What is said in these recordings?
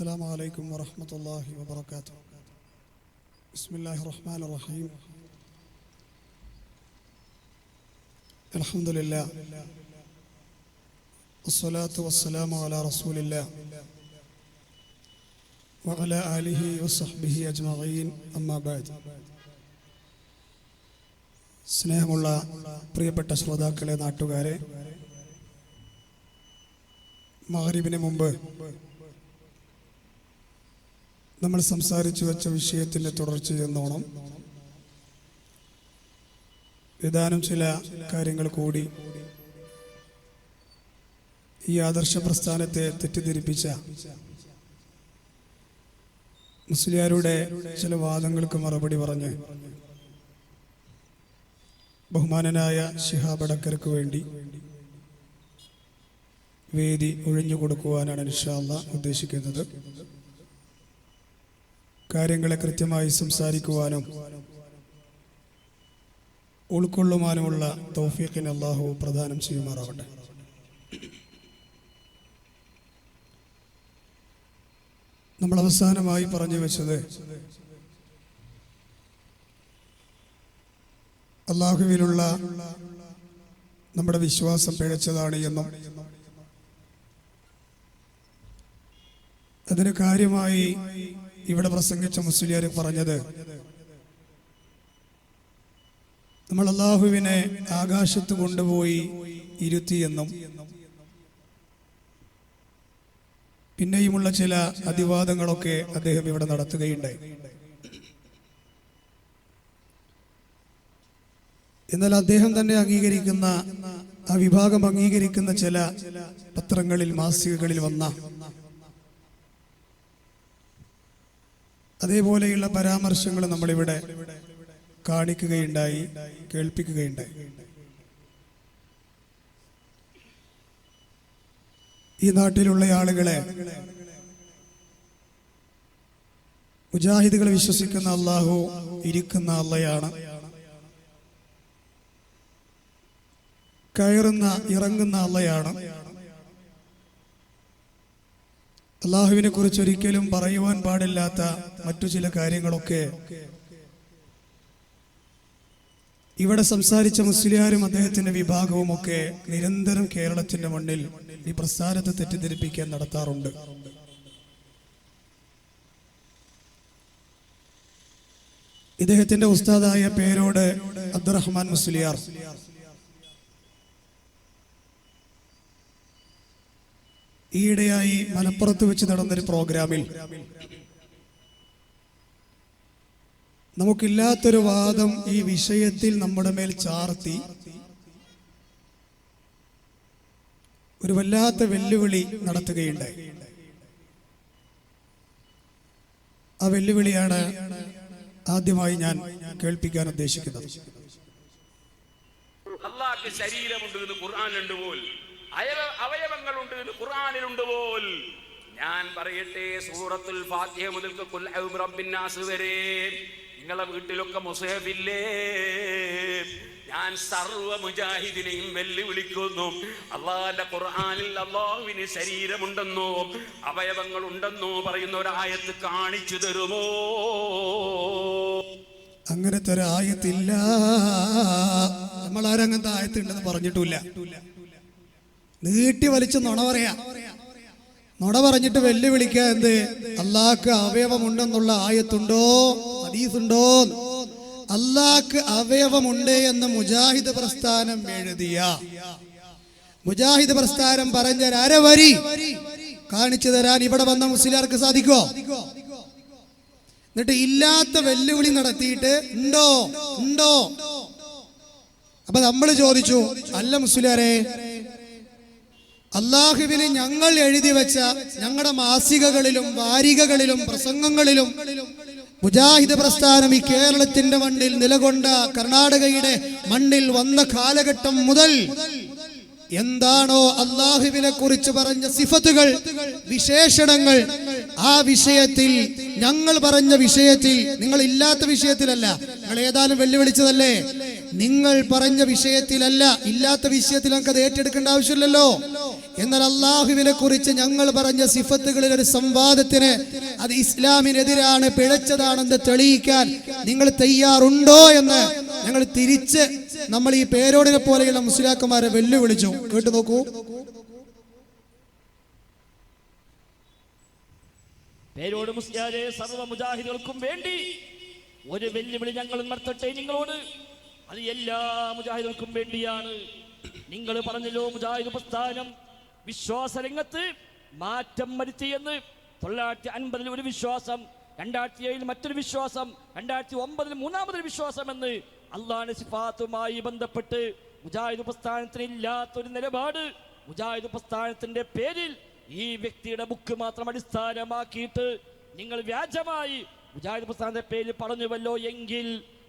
السلام عليكم ورحمة الله وبركاته. بسم الله الرحمن الرحيم. الحمد لله والصلاة والسلام على رسول الله وعلى آله وصحبه أجمعين. أما بعد. സ്നേഹമുള്ള പ്രിയപ്പെട്ട ശ്രോതാക്കളെ, നാട്ടുകാരെ, മഗ്‌രിബിന് മുമ്പ് നമ്മൾ സംസാരിച്ചു വെച്ച വിഷയത്തിൻ്റെ തുടർച്ചയെന്നോണം ഏതാനും ചില കാര്യങ്ങൾ കൂടി ഈ ആദർശ പ്രസ്ഥാനത്തെ തെറ്റിദ്ധരിപ്പിച്ച മുസ്ലിയാരുടെ ചില വാദങ്ങൾക്ക് മറുപടി പറഞ്ഞ് ബഹുമാനനായ ശിഹാബ് അടക്കർക്ക് വേണ്ടി വേദി ഒഴിഞ്ഞു കൊടുക്കുവാനാണ് ഇൻഷാ അല്ലാഹ് ഉദ്ദേശിക്കുന്നത്. കാര്യങ്ങളെ കൃത്യമായി സംസാരിക്കുവാനും ഉൾക്കൊള്ളുവാനുമുള്ള തൗഫീഖിനെ അല്ലാഹു പ്രദാനം ചെയ്യുമാറാവട്ടെ. നമ്മൾ അവസാനമായി പറഞ്ഞു വെച്ചത് അല്ലാഹുവിലുള്ള നമ്മുടെ വിശ്വാസം പിഴച്ചതാണ് എന്നും അതിന് കാര്യമായി ഇവിടെ പ്രസംഗിച്ച മുസ്ലിയാർ പറഞ്ഞത്, നമ്മൾ അല്ലാഹുവിനെ ആകാശത്ത് കൊണ്ടുപോയി ഇരുത്തിയെന്നും പിന്നെയുമുള്ള ചില അതിവാദങ്ങളൊക്കെ അദ്ദേഹം ഇവിടെ നടത്തുകയുണ്ടായി. എന്നാൽ അദ്ദേഹം തന്നെ അംഗീകരിക്കുന്ന, ആ വിഭാഗം അംഗീകരിക്കുന്ന ചില പത്രങ്ങളിൽ, മാസികകളിൽ വന്ന അതേപോലെയുള്ള പരാമർശങ്ങൾ നമ്മളിവിടെ കാണിക്കുകയുണ്ടായി, കേൾപ്പിക്കുകയുണ്ടായി. ഈ നാട്ടിലുള്ള ആളുകളെ, മുജാഹിദുകൾ വിശ്വസിക്കുന്ന അല്ലാഹു ഇരിക്കുന്ന അള്ളയാണ്, കയറുന്ന ഇറങ്ങുന്ന അള്ളയാണ്. അല്ലാഹുവിനെ കുറിച്ച് ഒരിക്കലും പറയുവാൻ പാടില്ലാത്ത മറ്റു ചില കാര്യങ്ങളൊക്കെ ഇവിടെ സംസാരിച്ച മുസ്ലിയാരും അദ്ദേഹത്തിന്റെ വിഭാഗവും ഒക്കെ നിരന്തരം കേരളത്തിന്റെ മണ്ണിൽ ഈ പ്രസ്ഥാനത്തെ തെറ്റിദ്ധരിപ്പിക്കാൻ നടത്താറുണ്ട്. ഇദ്ദേഹത്തിന്റെ ഉസ്താദായ പേരോട് അബ്ദുറഹ്മാൻ മുസ്ലിയാർ ഈയിടെയായി മലപ്പുറത്ത് വെച്ച് നടന്നൊരു പ്രോഗ്രാമിൽ നമുക്കില്ലാത്തൊരു വാദം ഈ വിഷയത്തിൽ നമ്മുടെ മേൽ ചാർത്തി ഒരു വല്ലാത്ത വെല്ലുവിളി നടത്തുകയുണ്ടായി. ആ വെല്ലുവിളിയാണ് ആദ്യമായി ഞാൻ കേൾപ്പിക്കാൻ ഉദ്ദേശിക്കുന്നത്. അല്ലാഹുവിന്റെ ശരീരമുണ്ട് എന്ന് ഖുർആനിലുണ്ട് പോൽ, അവയവങ്ങളുണ്ട് എന്ന് ഖുർആനിലുണ്ട് പോൽ. ഞാൻ പറയട്ടെ, സൂറത്തുൽ ഫാത്തിഹ മുതൽ ഖുൽ അഊദു ബിറബ്ബിൻ നാസ് വരെ നിങ്ങളെ വീട്ടിലൊക്കെ മുസ്ഹഫില്ലേ? ഞാൻ സർവ്വ മുജാഹിദിനെയും വെല്ലുവിളിക്കുന്നു. അല്ലാഹുവിന്റെ ഖുർആനിൽ അല്ലാഹുവിന് ശരീരമുണ്ടെന്നോ അവയവങ്ങളുണ്ടെന്നോ പറയുന്ന ഒരു ആയത്ത് കാണിച്ചു തരുമോ? അങ്ങനത്തെ ഒരു ആയത്തില്ല. നമ്മൾ ആരങ്ങനത്തെ ആയത്തുണ്ടെന്ന് പറഞ്ഞിട്ടില്ല. നീട്ടി വലിച്ച് നുണ പറയാ, നുണ പറഞ്ഞിട്ട് വെല്ലുവിളിക്കുക. എന്ത്? അല്ലാഹ്ക്ക് അവയവമുണ്ടെന്നുള്ള ആയത്തുണ്ടോ, ഹദീസുണ്ടോ? അല്ലാഹ്ക്ക് അവയവമുണ്ട് എന്ന് മുജാഹിദ് പ്രസ്ഥാനം എഴുതിയ, മുജാഹിദ് പ്രസ്ഥാനം പറഞ്ഞ അരവരി കാണിച്ചു തരാൻ ഇവിടെ വന്ന മുസ്ലിയാർക്ക് സാധിക്കോ? എന്നിട്ട് ഇല്ലാത്ത വെല്ലുവിളി നടത്തിയിട്ട് ഉണ്ടോ ഉണ്ടോ? അപ്പൊ നമ്മൾ ചോദിച്ചു, അല്ല മുസ്ലിയാരെ, അല്ലാഹുവിന് ഞങ്ങൾ എഴുതി വെച്ച ഞങ്ങളുടെ മാസികകളിലും വാരികകളിലും പ്രസംഗങ്ങളിലും മുജാഹിദ് പ്രസ്ഥാനം ഈ കേരളത്തിന്റെ മണ്ണിൽ നിലകൊണ്ട കർണാടകയുടെ മണ്ണിൽ വന്ന കാലഘട്ടം മുതൽ എന്താണോ അല്ലാഹുവിനെ കുറിച്ച് പറഞ്ഞ സിഫത്തുകൾ, വിശേഷണങ്ങൾ, ആ വിഷയത്തിൽ ഞങ്ങൾ പറഞ്ഞ വിഷയത്തിൽ, നിങ്ങൾ ഇല്ലാത്ത വിഷയത്തിലല്ല, നിങ്ങൾ ഏതാനും വെല്ലുവിളിച്ചതല്ലേ, നിങ്ങൾ പറഞ്ഞ വിഷയത്തിലല്ല, ഇല്ലാത്ത വിഷയത്തിൽ നമുക്ക് അത് ഏറ്റെടുക്കേണ്ട ആവശ്യമില്ലല്ലോ. എന്നാൽ അള്ളാഹുവിനെ കുറിച്ച് ഞങ്ങൾ പറഞ്ഞ സിഫത്തുകളിൽ ഒരു സംവാദത്തിന് അത് ഇസ്ലാമിനെതിരാണ്, പിഴച്ചതാണെന്ന് തെളിയിക്കാൻ നിങ്ങൾ തയ്യാറുണ്ടോ എന്ന് ഞങ്ങൾ തിരിച്ച് നമ്മൾ ഈ പേരോടിനെ പോലെയുള്ള മുസ്ലിയാക്കന്മാരെ വെല്ലുവിളിച്ചു. കേട്ടു നോക്കൂ. പേരോട് മുസ്ലിയാരെ സർവ്വ മുജാഹിദുകൾക്കും വേണ്ടി ഒരു വെല്ലുവിളി ഞങ്ങൾ നടത്തട്ടെ നിങ്ങളോട്. അത് എല്ലാ മുജാഹിദുകൾക്കും വേണ്ടിയാണ്. നിങ്ങൾ പറഞ്ഞല്ലോ മുജാഹിദ് പ്രസ്ഥാനം വിശ്വാസരംഗത്ത് മാറ്റം വരുത്തിയെന്ന്. 1950 ഒരു വിശ്വാസം, 2007 മറ്റൊരു വിശ്വാസം, 2009 മൂന്നാമതൊരു വിശ്വാസം എന്ന് അള്ളാഹുവിന്റെ സിഫാത്തുമായി ബന്ധപ്പെട്ട് മുജാഹിദ് പ്രസ്ഥാനത്തിന് ഇല്ലാത്തൊരു നിലപാട് മുജാഹിദ് പ്രസ്ഥാനത്തിന്റെ പേരിൽ ഈ വ്യക്തിയുടെ ബുക്ക് മാത്രം അടിസ്ഥാനമാക്കിയിട്ട് നിങ്ങൾ വ്യാജമായി മുജാഹിദ് പ്രസ്ഥാനത്തിന്റെ പേരിൽ പറഞ്ഞുവല്ലോ എങ്കിൽ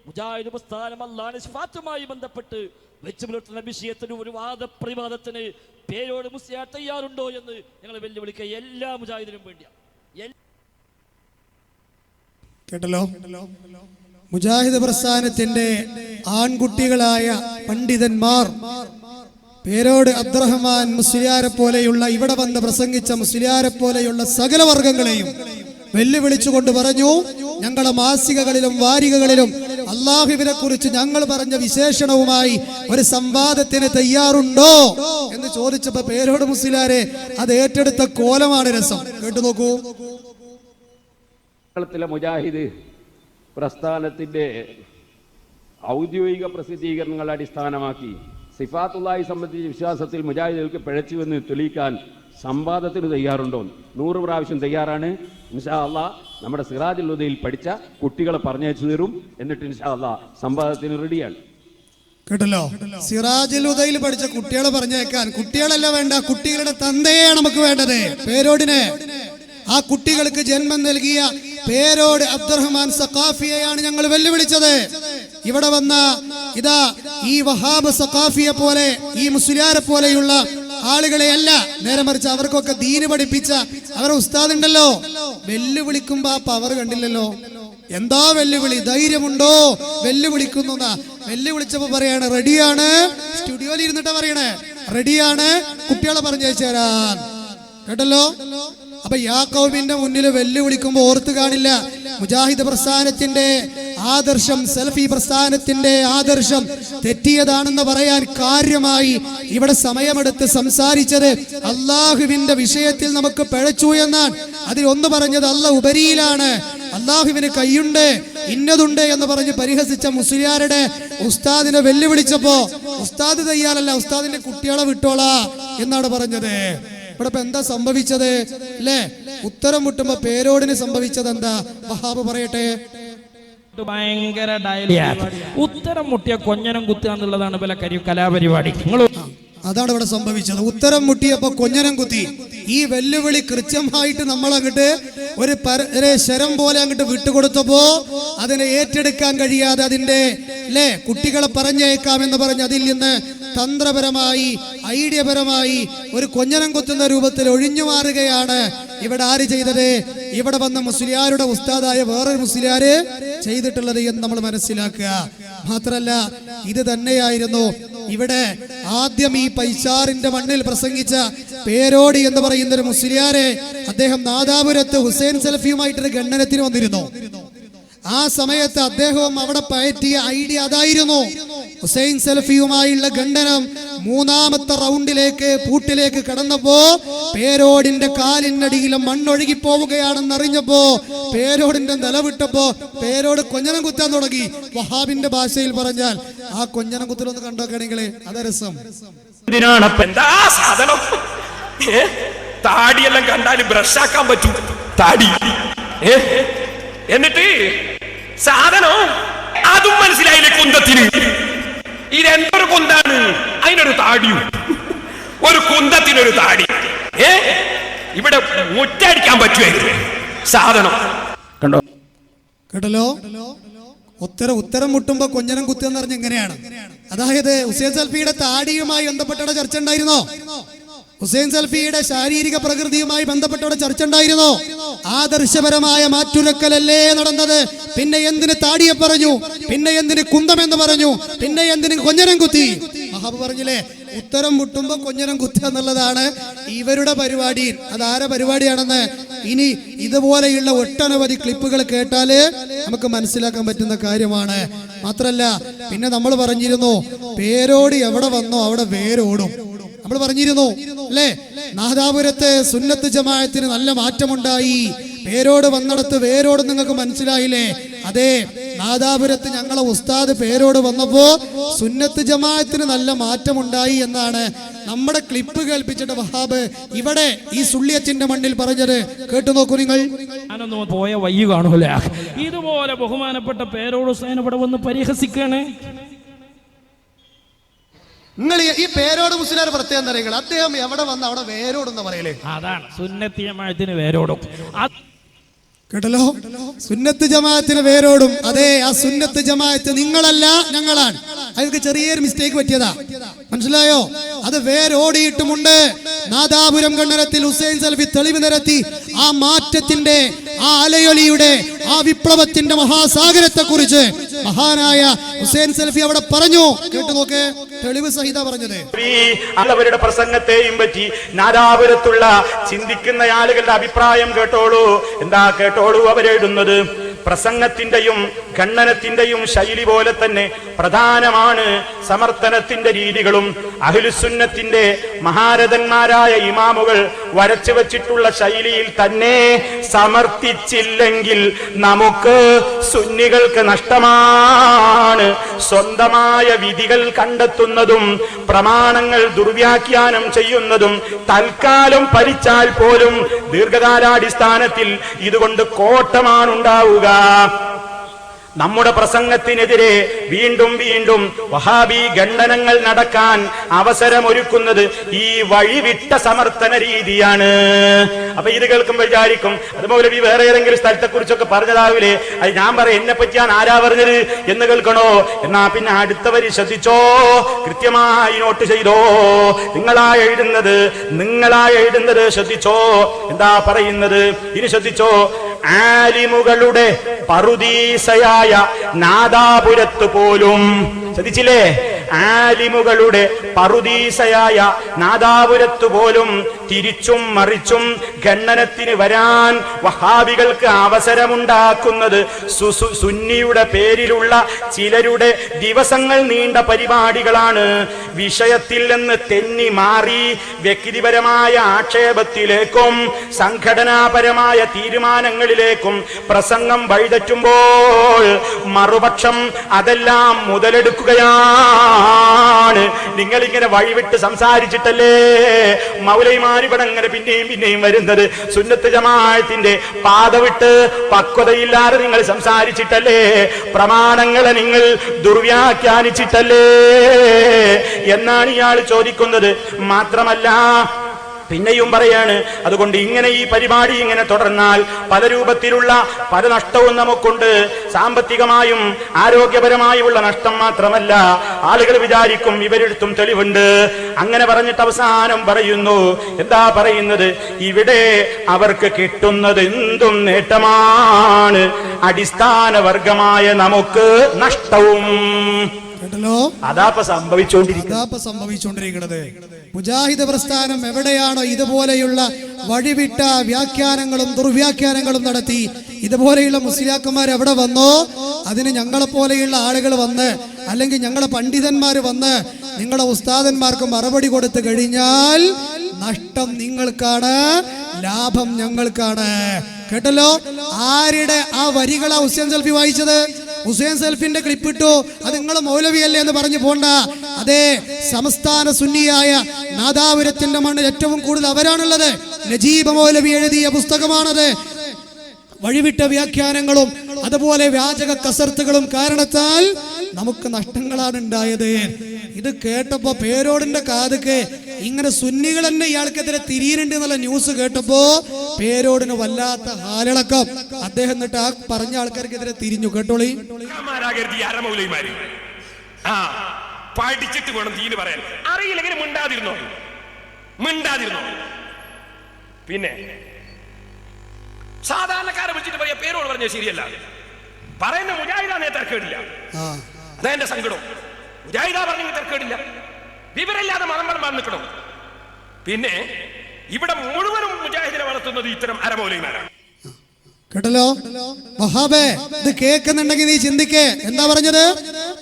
മുജാഹിദ് പ്രസ്ഥാനം അള്ളാഹുവിന്റെ സിഫാത്തുമായി ബന്ധപ്പെട്ട് വെച്ചു പുലർത്തുന്ന വിഷയത്തിന് ഒരു വാദപ്രതിവാദത്തിന് പേരോട് മുസ്ലിയാർ തയ്യാറുണ്ടോ എന്ന് ഞങ്ങൾ വെല്ലുവിളിക്കുക. എല്ലാ മുജാഹിദിനും വേണ്ടിയാണ്. കേട്ടല്ലോ, മുജാഹിദ് പ്രസ്ഥാനത്തിന്റെ ആൺകുട്ടികളായ പണ്ഡിതന്മാർ പേരോട് അബ്ദുറഹ്മാൻ മുസ്ലിയാരെ പോലെയുള്ള, ഇവിടെ വന്ന് പ്രസംഗിച്ച മുസ്ലിയാരെ പോലെയുള്ള സകല വർഗങ്ങളെയും വെല്ലുവിളിച്ചുകൊണ്ട് പറഞ്ഞു, ഞങ്ങളുടെ മാസികകളിലും വാരികകളിലും അള്ളാഹുവിനെ കുറിച്ച് ഞങ്ങൾ പറഞ്ഞ വിശേഷണവുമായി ഒരു സംവാദത്തിന് തയ്യാറുണ്ടോ എന്ന് ചോദിച്ചപ്പോ പേരോട് മുസ്ലിയാരെ അത് ഏറ്റെടുത്ത കോലമാണ് രസം. കേട്ടു നോക്കൂ. കേരളത്തിലെ മുജാഹിദ് പ്രസ്ഥാനത്തിന്റെ ഔദ്യോഗിക പ്രസിദ്ധീകരണങ്ങളെ അടിസ്ഥാനമാക്കി സിഫാത്തുള്ളാഹി സംബന്ധിച്ച വിശ്വാസത്തിൽ മുജാഹിദുകൾക്ക് പിഴച്ചുവെന്ന് തെളിയിക്കാൻ സംവാദത്തിന് തയ്യാറുണ്ടോ? 100 പ്രാവശ്യം തയ്യാറാണ്. ഇൻഷാ അല്ലാഹ് നമ്മുടെ സിറാജുൽ ഹുദയിൽ പഠിച്ച കുട്ടികളെ പറഞ്ഞയച്ചു തരും. എന്നിട്ട് ഇൻഷാ അല്ലാഹ് സംവാദത്തിന് റെഡിയാണ്. കേട്ടല്ലോ, സിറാജുൽ ഹുദയിൽ പഠിച്ച കുട്ടികളെ പറഞ്ഞേക്കാൻ. കുട്ടികളല്ല വേണ്ട, കുട്ടികളുടെ തന്തയാണ് നമുക്ക് വേണ്ടത്. പേരോടിനെ, ആ കുട്ടികൾക്ക് ജന്മം നൽകിയ പേരോട് അബ്ദുറഹ്മാൻ സഖാഫിയെയാണ് ഞങ്ങൾ വെല്ലുവിളിച്ചത്. ഇവിടെ വന്ന ഇതാ ഈ വഹാബ് സഖാഫിയെ പോലെ, ഈ മുസ്ലിയാരെ പോലെയുള്ള ആളുകളെയല്ല, നേരെ മറിച്ച് അവർക്കൊക്കെ ദീന് പഠിപ്പിച്ച അവരുടെ ഉസ്താദ് ഉണ്ടല്ലോ. വെല്ലുവിളിക്കുമ്പോ ആ പവർ കണ്ടില്ലല്ലോ. എന്താ വെല്ലുവിളി, ധൈര്യമുണ്ടോ വെല്ലുവിളിക്കുന്നു. വെല്ലുവിളിച്ചപ്പോ പറയാണ് റെഡിയാണ്, സ്റ്റുഡിയോയിൽ ഇരുന്നിട്ടാ പറയണേ റെഡിയാണ്, കുട്ടികളെ പറഞ്ഞയച്ചു തരാൻ. കേട്ടല്ലോ. അപ്പൊ യാക്കോബിന്റെ മുന്നിൽ വെല്ലുവിളിക്കുമ്പോ ഓർത്ത് കാണില്ല മുജാഹിദ് പ്രസ്ഥാനത്തിന്റെ ആദർശം, സലഫി പ്രസ്ഥാനത്തിന്റെ ആദർശം തെറ്റിയതാണെന്ന് പറയാൻ കാര്യമായി ഇവിടെ സമയമെടുത്ത് സംസാരിച്ചത് അള്ളാഹുവിന്റെ വിഷയത്തിൽ നമുക്ക് പിഴച്ചു എന്നാണ്. അതിൽ ഒന്ന് പറഞ്ഞത് അള്ളാഹ് ഉപരിയിലാണ്, അള്ളാഹുവിന് കൈയുണ്ട്, ഇന്നതുണ്ട് എന്ന് പറഞ്ഞ് പരിഹസിച്ച മുസ്ലിയാരുടെ ഉസ്താദിനെ വെല്ലുവിളിച്ചപ്പോ ഉസ്താദ് തയ്യാറല്ല, ഉസ്താദിന്റെ കുട്ടികളെ വിട്ടോളാ എന്നാണ് പറഞ്ഞത്. ഇവിടെ ഇപ്പൊ എന്താ സംഭവിച്ചത് അല്ലേ? ഉത്തരം മുട്ടുമ്പോ പേരോടിന് സംഭവിച്ചത് എന്താ? വഹാബ് പറയട്ടെ. ഭയങ്കര ഡയലോഗ്. ഉത്തരം മുട്ടിയ കൊഞ്ഞനം കുത്തുക എന്നുള്ളതാണ് പല കലാപരിപാടി. അതാണ് ഇവിടെ സംഭവിച്ചത്. ഉത്തരം മുട്ടിയപ്പോ കൊഞ്ഞനം കുത്തി. ഈ വെല്ലുവിളി കൃത്യമായിട്ട് നമ്മൾ അങ്ങോട്ട് ഒരു ശരം പോലെ അങ്ങോട്ട് വിട്ടുകൊടുത്തപ്പോ അതിനെ ഏറ്റെടുക്കാൻ കഴിയാതെ അതിന്റെ കുട്ടികളെ പറഞ്ഞേക്കാം എന്ന് പറഞ്ഞ് അതിൽ നിന്ന് തന്ത്രപരമായി ഐഡിയപരമായി ഒരു കൊഞ്ഞനം കുത്തുന്ന രൂപത്തിൽ ഒഴിഞ്ഞു മാറുകയാണ് ഇവിടെ ആര് ചെയ്തത്? ഇവിടെ വന്ന മുസ്ലിയാരുടെ ഉസ്താദായ വേറൊരു മുസ്ലിയാര് ചെയ്തിട്ടുള്ളത് എന്ന് നമ്മൾ മനസ്സിലാക്കുക. മാത്രല്ല ഇത് തന്നെയായിരുന്നു ഇവിടെ ആദ്യം ഈ പൈച്ചാറിന്റെ മണ്ണിൽ പ്രസംഗിച്ച പേരോടി എന്ന് പറയുന്ന ഒരു മുസ്ലിയാരെ, അദ്ദേഹം നാദാപുരത്ത് ഹുസൈൻ സലഫിയുമായിട്ടൊരു ഖണ്ഡനത്തിന് വന്നിരുന്നു. ആ സമയത്ത് അദ്ദേഹവും അവിടെ പയറ്റിയ ഐഡിയ അതായിരുന്നു. ഹുസൈൻ സലഫിയുമായുള്ള ഖണ്ഡനം മൂന്നാമത്തെ റൗണ്ടിലേക്ക് പൂട്ടിലേക്ക് കടന്നപ്പോ പേരോടിന്റെ കാലിനടിയിലും മണ്ണൊഴുകി പോവുകയാണെന്ന് അറിഞ്ഞപ്പോ പേരോടിന്റെ നിലവിട്ടപ്പോ പേരോട് കൊഞ്ഞനം കുത്താൻ തുടങ്ങി. വഹാബിന്റെ ഭാഷയിൽ പറഞ്ഞാൽ ആ കൊഞ്ഞനം കുത്തലൊന്ന് കണ്ടോക്കണെങ്കിലേ അതാ രസം. താടിയെല്ലാം കണ്ടാല് ബ്രഷാക്കാൻ പറ്റും താടി. എന്നിട്ട് സാധനം അതും മനസ്സിലായില്ലേ കുന്തത്തിന്? ഇതെന്തൊരു കുന്താണ്, അതിനൊരു താടിയും, ഒരു കുന്തത്തിനൊരു താടി. ഇവിടെ മുറ്റടിക്കാൻ പറ്റുമായിരുന്നു സാധനം. കണ്ടോ? കേട്ടല്ലോ. ഉത്തരം മുട്ടുമ്പോ കൊഞ്ഞനം കുത്തുക എന്ന് പറഞ്ഞ എങ്ങനെയാണ്? അതായത് ഹുസൈൻ സൽഫിയുടെ താടിയുമായി ബന്ധപ്പെട്ട ചർച്ച ഉണ്ടായിരുന്നോ? ഹുസൈൻ സൽഫിയുടെ ശാരീരിക പ്രകൃതിയുമായി ബന്ധപ്പെട്ട ചർച്ച ഉണ്ടായിരുന്നോ? ആദർശപരമായ മാറ്റുരക്കലല്ലേ നടന്നത്? പിന്നെ എന്തിന് താടിയെ പറഞ്ഞു? പിന്നെ എന്തിന് കുന്തമെന്ന് പറഞ്ഞു? പിന്നെ എന്തിന് കൊഞ്ഞനം കുത്തി? വഹാബ് പറഞ്ഞില്ലേ, ഉത്തരം മുട്ടുമ്പോ കൊഞ്ഞനം കുത്തുക എന്നുള്ളതാണ് ഇവരുടെ പരിപാടി. അതാരെ പരിപാടിയാണെന്ന് ഇനി ഇതുപോലെയുള്ള ഒട്ടനവധി ക്ലിപ്പുകൾ കേട്ടാല് നമുക്ക് മനസ്സിലാക്കാൻ പറ്റുന്ന കാര്യമാണ്. മാത്രല്ല, പിന്നെ നമ്മൾ പറഞ്ഞിരുന്നു, പേരോട് എവിടെ വന്നോ അവിടെ വേരോടും. നമ്മൾ പറഞ്ഞിരുന്നു അല്ലേ, നാദാപുരത്തെ സുന്നത്ത് ജമാഅത്തിന് നല്ല മാറ്റമുണ്ടായി. പേരോട് വന്നിടത്ത് വേരോട് നിങ്ങൾക്ക് മനസ്സിലായില്ലേ? അതെ, നാദാപുരത്ത് ഞങ്ങളെ ഉസ്താദ് പേരോട് വന്നപ്പോ സുന്നത്ത് ജമാഅത്തിന് നല്ല മാറ്റമുണ്ടായി എന്നാണ് നമ്മുടെ ക്ലിപ്പ് കേൾപ്പിച്ചിട്ട് വഹാബ് ഇവിടെ ഈ സുള്ളിയച്ചിന്റെ മണ്ണിൽ പറഞ്ഞത്. കേട്ടു നോക്കൂ നിങ്ങൾ. ഞാനൊന്നും പോയ വയ്യ കാണൂല. ഇതുപോലെ ബഹുമാനപ്പെട്ട പേരോട് ഹുസൈൻ ഇവിടെ വന്ന് പരിഹസിക്കാണ്. നിങ്ങൾ ഈ പേരോട് മുസ്ലിയാർ പ്രത്യേകം തരങ്ങൾ, അദ്ദേഹം എവിടെ വന്ന് അവിടെ വേരോടെന്ന് പറയലേ. അതാണ് സുന്നത്തി ജമാഅത്തിന് വേരോടും. കേട്ടല്ലോ, സുന്നത്ത് ജമാഅത്തിന് വേരോടും. അതെ, ആ സുന്നത്ത് ജമാഅത്ത് നിങ്ങളല്ല ഞങ്ങളാണ്. അതൊക്കെ ചെറിയൊരു മിസ്റ്റേക്ക് പറ്റിയതാ, മനസ്സിലായോ? അത് വേരോടിയിട്ടുമുണ്ട്. നാദാപുരം കണ്ണരത്തിൽ ഹുസൈൻ സലഫി തെളിവ് നിരത്തി ആ മാറ്റത്തിന്റെ, ആ അലയൊലിയുടെ, ആ വിപ്ലവത്തിന്റെ മഹാസാഗരത്തെ കുറിച്ച് മഹാനായ ഹുസൈൻ സലഫി അവിടെ പറഞ്ഞു. കേട്ടു നോക്ക്, തെളിവ് സഹിത പറഞ്ഞത്. അവരുടെ പ്രസംഗത്തെയും പറ്റി നാദാപുരത്തുള്ള ചിന്തിക്കുന്ന ആളുകളുടെ അഭിപ്രായം കേട്ടോളൂ. എന്താ കേട്ടോളൂ അവരെഴുതുന്നത്? പ്രസംഗത്തിന്റെയും ഖണ്ഡനത്തിന്റെയും ശൈലി പോലെ തന്നെ പ്രധാനമാണ് സമർത്ഥനത്തിന്റെ രീതികളും. അഹ്ലുസുന്നത്തിന്റെ മഹാരഥന്മാരായ ഇമാമുകൾ വരച്ചു വച്ചിട്ടുള്ള ശൈലിയിൽ തന്നെ സമർത്ഥിച്ചില്ലെങ്കിൽ നമുക്ക് സുന്നികൾക്ക് നഷ്ടമാണ്. സ്വന്തമായ വിധികൾ കണ്ടെത്തുന്നതും പ്രമാണങ്ങൾ ദുർവ്യാഖ്യാനം ചെയ്യുന്നതും തൽക്കാലം ഭരിച്ചാൽ പോലും ദീർഘകാലാടിസ്ഥാനത്തിൽ ഇതുകൊണ്ട് കോട്ടമാണുണ്ടാവുക. നമ്മുടെ പ്രസംഗത്തിനെതിരെ വീണ്ടും വീണ്ടും വഹാബി ഖണ്ഡനങ്ങൾ നടക്കാൻ അവസരമൊരുക്കുന്നത് ഈ വഴിവിട്ട സമർത്ഥന രീതിയാണ്. അപ്പൊ ഇത് കേൾക്കുമ്പോൾ വിചാരിക്കും, അത് മൗലവി വേറെ ഏതെങ്കിലും സ്ഥലത്തെ കുറിച്ചൊക്കെ പറഞ്ഞതാവില്ലേ, അത് ഞാൻ പറയാം എന്നെ പറ്റിയാണ് ആരാ പറഞ്ഞത് എന്ന് കേൾക്കണോ? എന്നാ പിന്നെ അടുത്തവര് ശ്രദ്ധിച്ചോ, കൃത്യമായി നോട്ട് ചെയ്തോ. നിങ്ങളായി എഴുതുന്നത് ശ്രദ്ധിച്ചോ. എന്താ പറയുന്നത്? ഇനി ശ്രദ്ധിച്ചോ. ആലിമുകളുടെ പറുദീസയായ നാദാപുരത്ത് പോലും, ശ്രദ്ധിച്ചില്ലേ, ആലിമുകളുടെ പറുദീസയായ നാദാപുരത്ത് പോലും തിരിച്ചും മറിച്ചും ഖണ്ഡനത്തിന് വരാൻ വഹാബികൾക്ക് അവസരമുണ്ടാക്കുന്നത് സുന്നിയുടെ പേരിലുള്ള ചിലരുടെ ദിവസങ്ങൾ നീണ്ട പരിപാടികളാണ്. വിഷയത്തിൽ നിന്ന് തെന്നി മാറി വ്യക്തിപരമായ ആക്ഷേപത്തിലേക്കും സംഘടനാപരമായ തീരുമാനങ്ങളിലേക്കും പ്രസംഗം വഴിതെറ്റുമ്പോൾ മറുപക്ഷം അതെല്ലാം മുതലെടുക്കുകയാണ്. നിങ്ങളിങ്ങനെ വഴിവിട്ട് സംസാരിച്ചിട്ടല്ലേ മൗലൈമാരിവിടെ അങ്ങനെ പിന്നെയും വരുന്നത്. സുന്നത്ത് ജമാഅത്തിന്റെ പാത വിട്ട് പക്വതയില്ലാതെ നിങ്ങൾ സംസാരിച്ചിട്ടല്ലേ, പ്രമാണങ്ങളെ നിങ്ങൾ ദുർവ്യാഖ്യാനിച്ചിട്ടല്ലേ എന്നാണ് ഇയാൾ ചോദിക്കുന്നത്. മാത്രമല്ല പിന്നെയും പറയാണ്, അതുകൊണ്ട് ഇങ്ങനെ ഈ പരിപാടി ഇങ്ങനെ തുടർന്നാൽ പല രൂപത്തിലുള്ള പല നഷ്ടവും നമുക്കുണ്ട്. സാമ്പത്തികമായും ആരോഗ്യപരമായുള്ള നഷ്ടം മാത്രമല്ല, ആളുകൾ വിചാരിക്കും ഇവരെടുത്തും തെളിവുണ്ട്. അങ്ങനെ പറഞ്ഞിട്ട് അവസാനം പറയുന്നു, എന്താ പറയുന്നത്? ഇവിടെ അവർക്ക് കിട്ടുന്നത് എന്തും നേട്ടമാണ്, അടിസ്ഥാന വർഗമായ നമുക്ക് നഷ്ടവും. കേട്ടല്ലോ, അതാപ്പ സംഭവിച്ചുകൊണ്ടിരിക്കുന്നത്. മുജാഹിദ് പ്രസ്ഥാനം എവിടെയാണോ ഇതുപോലെയുള്ള വഴിവിട്ട വ്യാഖ്യാനങ്ങളും ദുർവ്യാഖ്യാനങ്ങളും നടത്തി ഇതുപോലെയുള്ള മുസ്ലിയാക്കന്മാർ എവിടെ വന്നോ അതിന് ഞങ്ങളെ പോലെയുള്ള ആളുകൾ വന്ന്, അല്ലെങ്കിൽ ഞങ്ങളെ പണ്ഡിതന്മാർ വന്ന് നിങ്ങളുടെ ഉസ്താദന്മാർക്ക് മറുപടി കൊടുത്തു കഴിഞ്ഞാൽ നഷ്ടം നിങ്ങൾക്കാണ്, ലാഭം ഞങ്ങൾക്കാണ്. കേട്ടല്ലോ, ആരുടെ ആ വരികളാ ഹുസൈൻ സൽഫി വായിച്ചത്? ഹുസൈൻ സൽഫിന്റെ ക്ലിപ്പ് ഇട്ടു, അത് നിങ്ങൾ മൗലവിയല്ലേ എന്ന് പറഞ്ഞു പോണ്ട. അതെ, സംസ്ഥാന സുന്നിയായ നാദാപുരത്തിന്റെ മണ്ണിൽ ഏറ്റവും കൂടുതൽ അവരാണുള്ളത്. നജീബ് മൗലവി എഴുതിയ പുസ്തകമാണത്. വഴിവിട്ട വ്യാഖ്യാനങ്ങളും അതുപോലെ വ്യാജക കസർത്തുകളും കാരണത്താൽ നമുക്ക് നഷ്ടങ്ങളാണ് ഉണ്ടായത്. ഇത് കേട്ടപ്പോ പേരോടിന്റെ കാതുക്ക് ഇങ്ങനെ സുന്നികൾ തന്നെ ഇയാൾക്കെതിരെ തിരിയുന്നുണ്ട് എന്നുള്ള ന്യൂസ് കേട്ടപ്പോ പേരോടിന് വല്ലാത്ത ഹാലിളക്കം. അദ്ദേഹം എന്നിട്ട് ആ പറഞ്ഞ ആൾക്കാർക്കെതിരെ തിരിഞ്ഞു. കേട്ടോളി, പഠിച്ചിട്ട് വേണം ദീന് പറയാൻ. അറിയില്ലെങ്കിൽ മിണ്ടാതിരുന്നോ. പിന്നെ സാധാരണക്കാരെ വിളിച്ചിട്ട് പറയാ പേരോട് പറഞ്ഞ ശരിയല്ല. പറയുന്ന മുജാഹിദാനെ തിരക്കേടില്ല. അതാ എന്റെ സങ്കടം. മുജാഹിദ പറഞ്ഞെങ്കിൽ തിരക്കേടില്ല. വിവരമില്ലാതെ മതം നിൽക്കണം. പിന്നെ ഇവിടെ മുഴുവനും മുജാഹിദിനെ വളർത്തുന്നത് ഇത്തരം അരമൗലികമാരാണ്. കേട്ടല്ലോ വഹാബേ, ഇത് കേൾക്കുന്നുണ്ടെങ്കിൽ നീ ചിന്തിക്കേ. എന്താ പറഞ്ഞത്?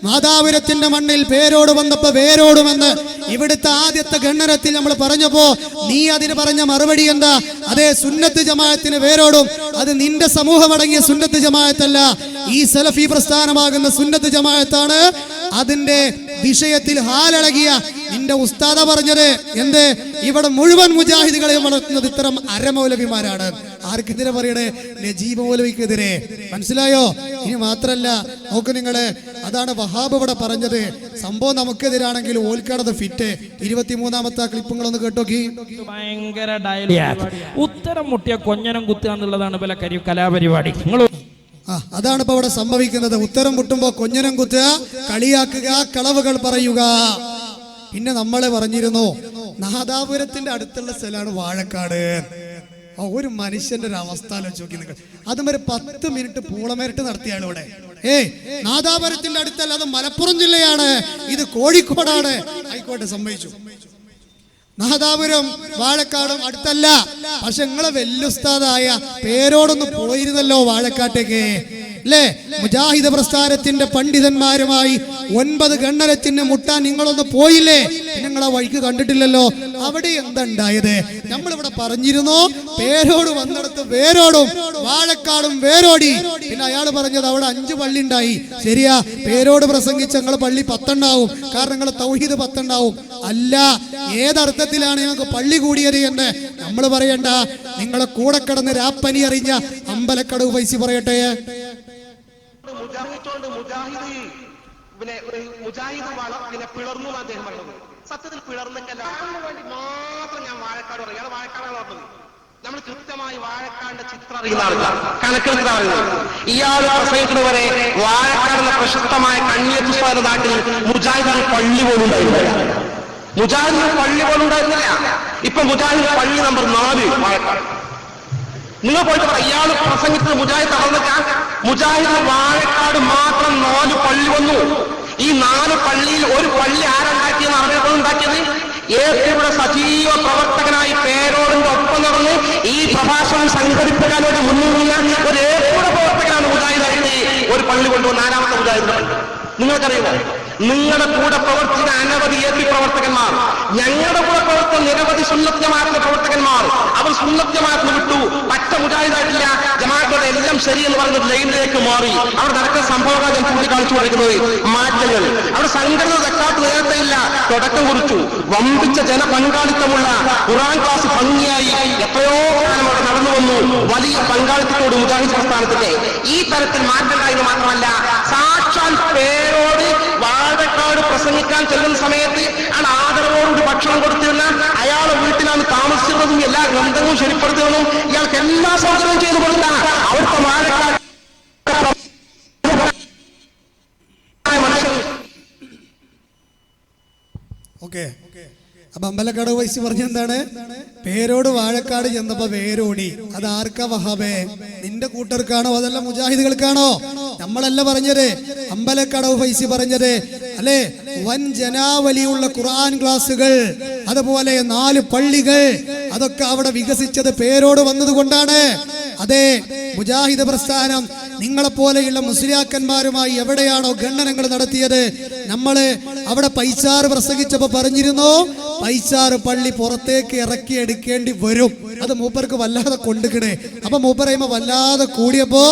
നാദാപുരത്തിന്റെ മണ്ണിൽ പേരോട് വന്നപ്പോ വേരോടുമെന്ന് ഇവിടുത്തെ ആദ്യത്തെ ഗണ്ണനത്തിൽ നമ്മൾ പറഞ്ഞപ്പോ നീ അതിന് പറഞ്ഞ മറുപടി എന്താ? അതേ, സുന്നത്ത് ജമാഅത്തിന് വേരോടും. അത് നിന്റെ സമൂഹം അടങ്ങിയ സുന്നത്ത് ജമാഅത്തല്ല, ഈ സലഫി പ്രസ്ഥാനമാകുന്ന സുന്നത്ത് ജമാഅത്താണ്. അതിന്റെ വിഷയത്തിൽ ഹാലളകിയ നിന്റെ ഉസ്താദ പറഞ്ഞത് എന്ത്? ഇവിടെ മുഴുവൻ മുജാഹിദുകളെ വളർത്തുന്നത് ഇത്തരം അരമൗലവിമാരാണ്. ആർക്കെതിരെ പറയണേ? നജീബ് മൗലവിക്കെതിരെ. മനസ്സിലായോ? ഇനി മാത്രല്ല, നോക്ക് നിങ്ങള്, അതാണ് വഹാബ് ഇവിടെ പറഞ്ഞത്. സംഭവം നമുക്കെതിരാണെങ്കിൽ ഓൽക്കാണത് ഫിറ്റ്. 23-ാമത്തെ ക്ലിപ്പുകളൊന്ന് കേട്ടോക്കി. ഭയങ്കര ഡയലോഗ്. ഉത്തരം മുട്ടിയ കൊഞ്ഞനം കുത്തുക എന്നുള്ളതാണ് പല കലാപരിപാടി. നിങ്ങൾ അതാണ് ഇപ്പൊ ഇവിടെ സംഭവിക്കുന്നത്. ഉത്തരം മുട്ടുമ്പോ കൊഞ്ഞനം കുത്തുക, കളിയാക്കുക, കളവുകൾ പറയുക. പിന്നെ നമ്മളെ പറഞ്ഞിരുന്നു നാദാപുരത്തിന്റെ അടുത്തുള്ള സ്ഥലമാണ് വാഴക്കാട്. ഒരു മനുഷ്യന്റെ ഒരു അവസ്ഥ ആലോചിച്ച് നിങ്ങൾ. അതും ഒരു 10 മിനിറ്റ് പൂളമേരട്ട് നടത്തിയാണ് ഇവിടെ. നാദാപുരത്തിന്റെ അടുത്തല്ല, അത് മലപ്പുറം ജില്ലയാണ്, ഇത് കോഴിക്കോടാണ്. ആയിക്കോട്ടെ, സമ്മതിച്ചു. നാദാപുരം വാഴക്കാടും അടുത്തല്ല. പക്ഷെ നിങ്ങളെ വെല്ലുസ്താദായ പേരോടൊന്ന് പോയിരുന്നല്ലോ വാഴക്കാട്ടേക്ക്, അല്ലേ? മുജാഹിദ് പ്രസ്ഥാനത്തിന്റെ പണ്ഡിതന്മാരുമായി 9 ഗണ്ണനത്തിന് മുട്ടാൻ നിങ്ങളൊന്ന് പോയില്ലേ? നിങ്ങളെ വഴിക്ക് കണ്ടിട്ടില്ലല്ലോ. അവിടെ എന്താ ഉണ്ടായത്? നമ്മളിവിടെ പറഞ്ഞിരുന്നു പേരോട് വന്നിടത്ത് വേരോടും, വാഴക്കാടും വേരോടി. പിന്നെ അയാൾ പറഞ്ഞത് അവിടെ 5 പള്ളി ഉണ്ടായി. ശരിയാ, പേരോട് പ്രസംഗിച്ച നിങ്ങളെ പള്ളി 10 ഉണ്ടാവും, കാരണം നിങ്ങളെ തൗഹീദ് 10 ഉണ്ടാവും. അല്ല, ഏതർത്ഥത്തിലാണ് ഞങ്ങൾക്ക് പള്ളി കൂടിയത് എന്ന് നമ്മൾ പറയണ്ട. നിങ്ങളെ കൂടെ കിടന്ന് രാപ്പനി അറിഞ്ഞ അമ്പലക്കടവ് പൈസ പറയട്ടെ. പിളർന്നു അദ്ദേഹം പറഞ്ഞത് സത്യത്തിൽ പിളർന്നിട്ടല്ല വേണ്ടി മാത്രം ഞാൻ വാഴക്കാട് പറയാം. വാഴക്കാടാണ് പറഞ്ഞത്. നമ്മൾ കൃത്യമായി വാഴക്കാടിന്റെ ചിത്രം അറിയുന്ന ആളുകൾ, കണക്കെടുക്കുന്ന ആളുകൾ. ഇയാൾ പ്രസംഗിക്കുന്നത് വരെ വാഴക്കാടുള്ള പ്രശസ്തമായ കണ്ണിയത്തുസ്വാദ നാട്ടിൽ മുജാഹിദിന് പള്ളി പോലും ഉണ്ടായിരുന്നില്ല. മുജാഹിദിന് പള്ളി പോലും ഉണ്ടായിരുന്നില്ല. ഇപ്പൊ മുജാഹിദ് പള്ളി നമ്പർ 4 വാഴക്കാട്. നിങ്ങൾ പോയിട്ട് പറ, ഇയാൾ പ്രസംഗിച്ചത് മുജാഹിദ് തകർന്നിട്ടാൽ മുജാഹിദ് വാഴക്കാട് മാത്രം 4 പള്ളി വന്നു. ഈ 4 പള്ളിയിൽ ഒരു പള്ളി ആരുണ്ടാക്കിയെന്ന് അറിഞ്ഞപ്പോൾ ഉണ്ടാക്കിയത് ഇവിടെ സജീവ പ്രവർത്തകനായി പേരോടിന്റെ ഒപ്പം നടന്ന് ഈ പ്രഭാഷണം സംഘടിപ്പിക്കാൻ ഒരു മുന്നിലുള്ള ഒരു ഏകൂട പ്രവർത്തകനാണ് മുജാഹിദായിട്ട് ഒരു പള്ളി കൊണ്ടുവന്ന 4ാമത്തെ മുജാഹിദിന്റെ പള്ളി. നിങ്ങൾക്കറിയുമോ? നിങ്ങളുടെ കൂടെ പ്രവർത്തിച്ച അനവധി എപി പ്രവർത്തകന്മാർ, ഞങ്ങളുടെ കൂടെ പ്രവർത്തിച്ച നിരവധി സുന്നത്ത് ജമാഅത്തിന്റെ പ്രവർത്തകന്മാർ, അവർ സുന്നത്ത് ജമാഅത്തിന് വിട്ടു, പറ്റ മുജാഹിദായിട്ടില്ല, ജമാഅത്തിന്റെ എല്ലാം ശരിയെന്ന് പറയുന്നത് ലൈനിലേക്ക് മാറി. അവിടെ നടക്കുന്ന സംഭവങ്ങൾ ഞാൻ ചൂണ്ടിക്കാണിച്ചു കൊടുക്കുന്നത് മാറ്റങ്ങൾ. അവിടെ സംഘടന തക്കാത്ത നേരത്തെ ഇല്ല, തുടക്കം കുറിച്ചു. വമ്പിച്ച ജനപങ്കാളിത്തമുള്ള ഖുർആൻ ക്ലാസ് ഭംഗിയായി എത്രയോ കാലം അവിടെ നടന്നു വന്നു. വലിയ പങ്കാളിത്തത്തോട് മുജാഹിദ് പ്രസ്ഥാനത്തിന്റെ ഈ തരത്തിൽ മാറ്റമുണ്ടായെന്ന് മാത്രമല്ല, സാക്ഷാൽ പേരോട് വാഴക്കാട് പ്രസംഗിക്കാൻ ചെല്ലുന്ന സമയത്ത് ആണ് ആദരവോടുകൂടി ഭക്ഷണം കൊടുത്തിരുന്ന അയാളെ വീട്ടിലാണ് താമസിച്ചിരുന്നതും എല്ലാ ഗ്രന്ഥങ്ങളും ശരിപ്പെടുത്തിയതും ഇയാൾക്ക് എല്ലാ സൗകര്യവും ചെയ്തു കൊടുത്ത അവിടുത്തെ വാഴക്കാട് ഓക്കെ. അപ്പൊ അമ്പലക്കാട് വയസ്സ് പറഞ്ഞെന്താണ്? പേരോട് വാഴക്കാട് ചെന്നപ്പോ വേരോടി. അത് ആർക്കാ വഹാബേ? നിന്റെ കൂട്ടർക്കാണോ അതല്ല മുജാഹിദുകൾക്കാണോ? നമ്മളല്ല പറഞ്ഞത്, അമ്പലക്കടവ് ഫൈസി പറഞ്ഞത് അല്ലേ? വൻ ജനാവലിയുള്ള ഖുർആൻ ക്ലാസുകൾ, അതുപോലെ 4 പള്ളികൾ, അതൊക്കെ അവിടെ വികസിച്ചത് പേരോട് വന്നതുകൊണ്ടാണ്. അതെ, മുജാഹിദ് പ്രസ്ഥാനം നിങ്ങളെപ്പോലെയുള്ള മുസ്ലിയാക്കന്മാരുമായി എവിടെയാണോ ഗണ്ണനങ്ങൾ നടത്തിയത്, നമ്മള് അവിടെ പൈസാറ് പ്രസംഗിച്ചപ്പോ പറഞ്ഞിരുന്നു, പൈസാറ് പള്ളി പുറത്തേക്ക് ഇറക്കി എടുക്കേണ്ടി വരും. അത് മൂപ്പർക്ക് വല്ലാതെ കൊണ്ടുകിടേ. അപ്പൊ മൂപ്പറയുമ്പോ വല്ലാതെ കൂടിയപ്പോ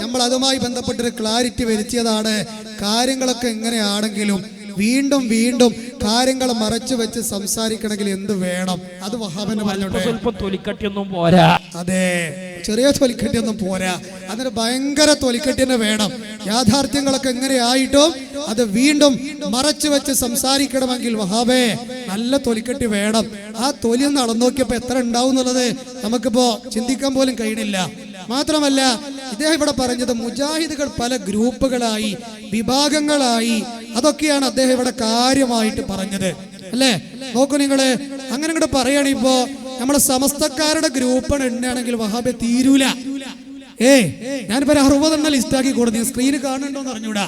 നമ്മൾ അതുമായി ബന്ധപ്പെട്ടൊരു ക്ലാരിറ്റി വരുത്തിയതാണ്. കാര്യങ്ങളൊക്കെ എങ്ങനെയാണെങ്കിലും വീണ്ടും വീണ്ടും കാര്യങ്ങൾ മറച്ചു വെച്ച് സംസാരിക്കണമെങ്കിൽ എന്ത് വേണം? അത് വഹാബിന് പറഞ്ഞോട്ടെ. സ്വല്പം തൊലിക്കട്ടിയൊന്നും പോരാ. അതെ, ചെറിയ തൊലിക്കട്ടിയൊന്നും പോരാ, അതിന് ഭയങ്കര തൊലിക്കട്ടി തന്നെ വേണം. യാഥാർത്ഥ്യങ്ങളൊക്കെ എങ്ങനെയായിട്ടും അത് വീണ്ടും മറച്ചു വെച്ച് സംസാരിക്കണമെങ്കിൽ വഹാബേ നല്ല തൊലിക്കട്ടി വേണം. ആ തൊലി ഒന്ന് അളന്നോക്കിയപ്പോ എത്ര ഉണ്ടാവും എന്നുള്ളത് നമുക്കിപ്പോ ചിന്തിക്കാൻ പോലും കഴിയണില്ല. മാത്രമല്ല, ഇദ്ദേഹം ഇവിടെ പറഞ്ഞത് മുജാഹിദുകൾ പല ഗ്രൂപ്പുകളായി, വിഭാഗങ്ങളായി, അതൊക്കെയാണ് അദ്ദേഹം ഇവിടെ കാര്യമായിട്ട് പറഞ്ഞത്, അല്ലേ? നോക്കൂ നിങ്ങള്, അങ്ങനെ ഇങ്ങോട്ട് പറയുകയാണിപ്പോ നമ്മളെ സമസ്തക്കാരുടെ ഗ്രൂപ്പാണ് എണ്ണയാണെങ്കിൽ വഹാബെ തീരൂല. ഞാനിപ്പോ 60 ലിസ്റ്റാക്കി കൊടുത്തു, സ്ക്രീന് കാണുന്നുണ്ടോന്ന് അറിഞ്ഞൂടാ.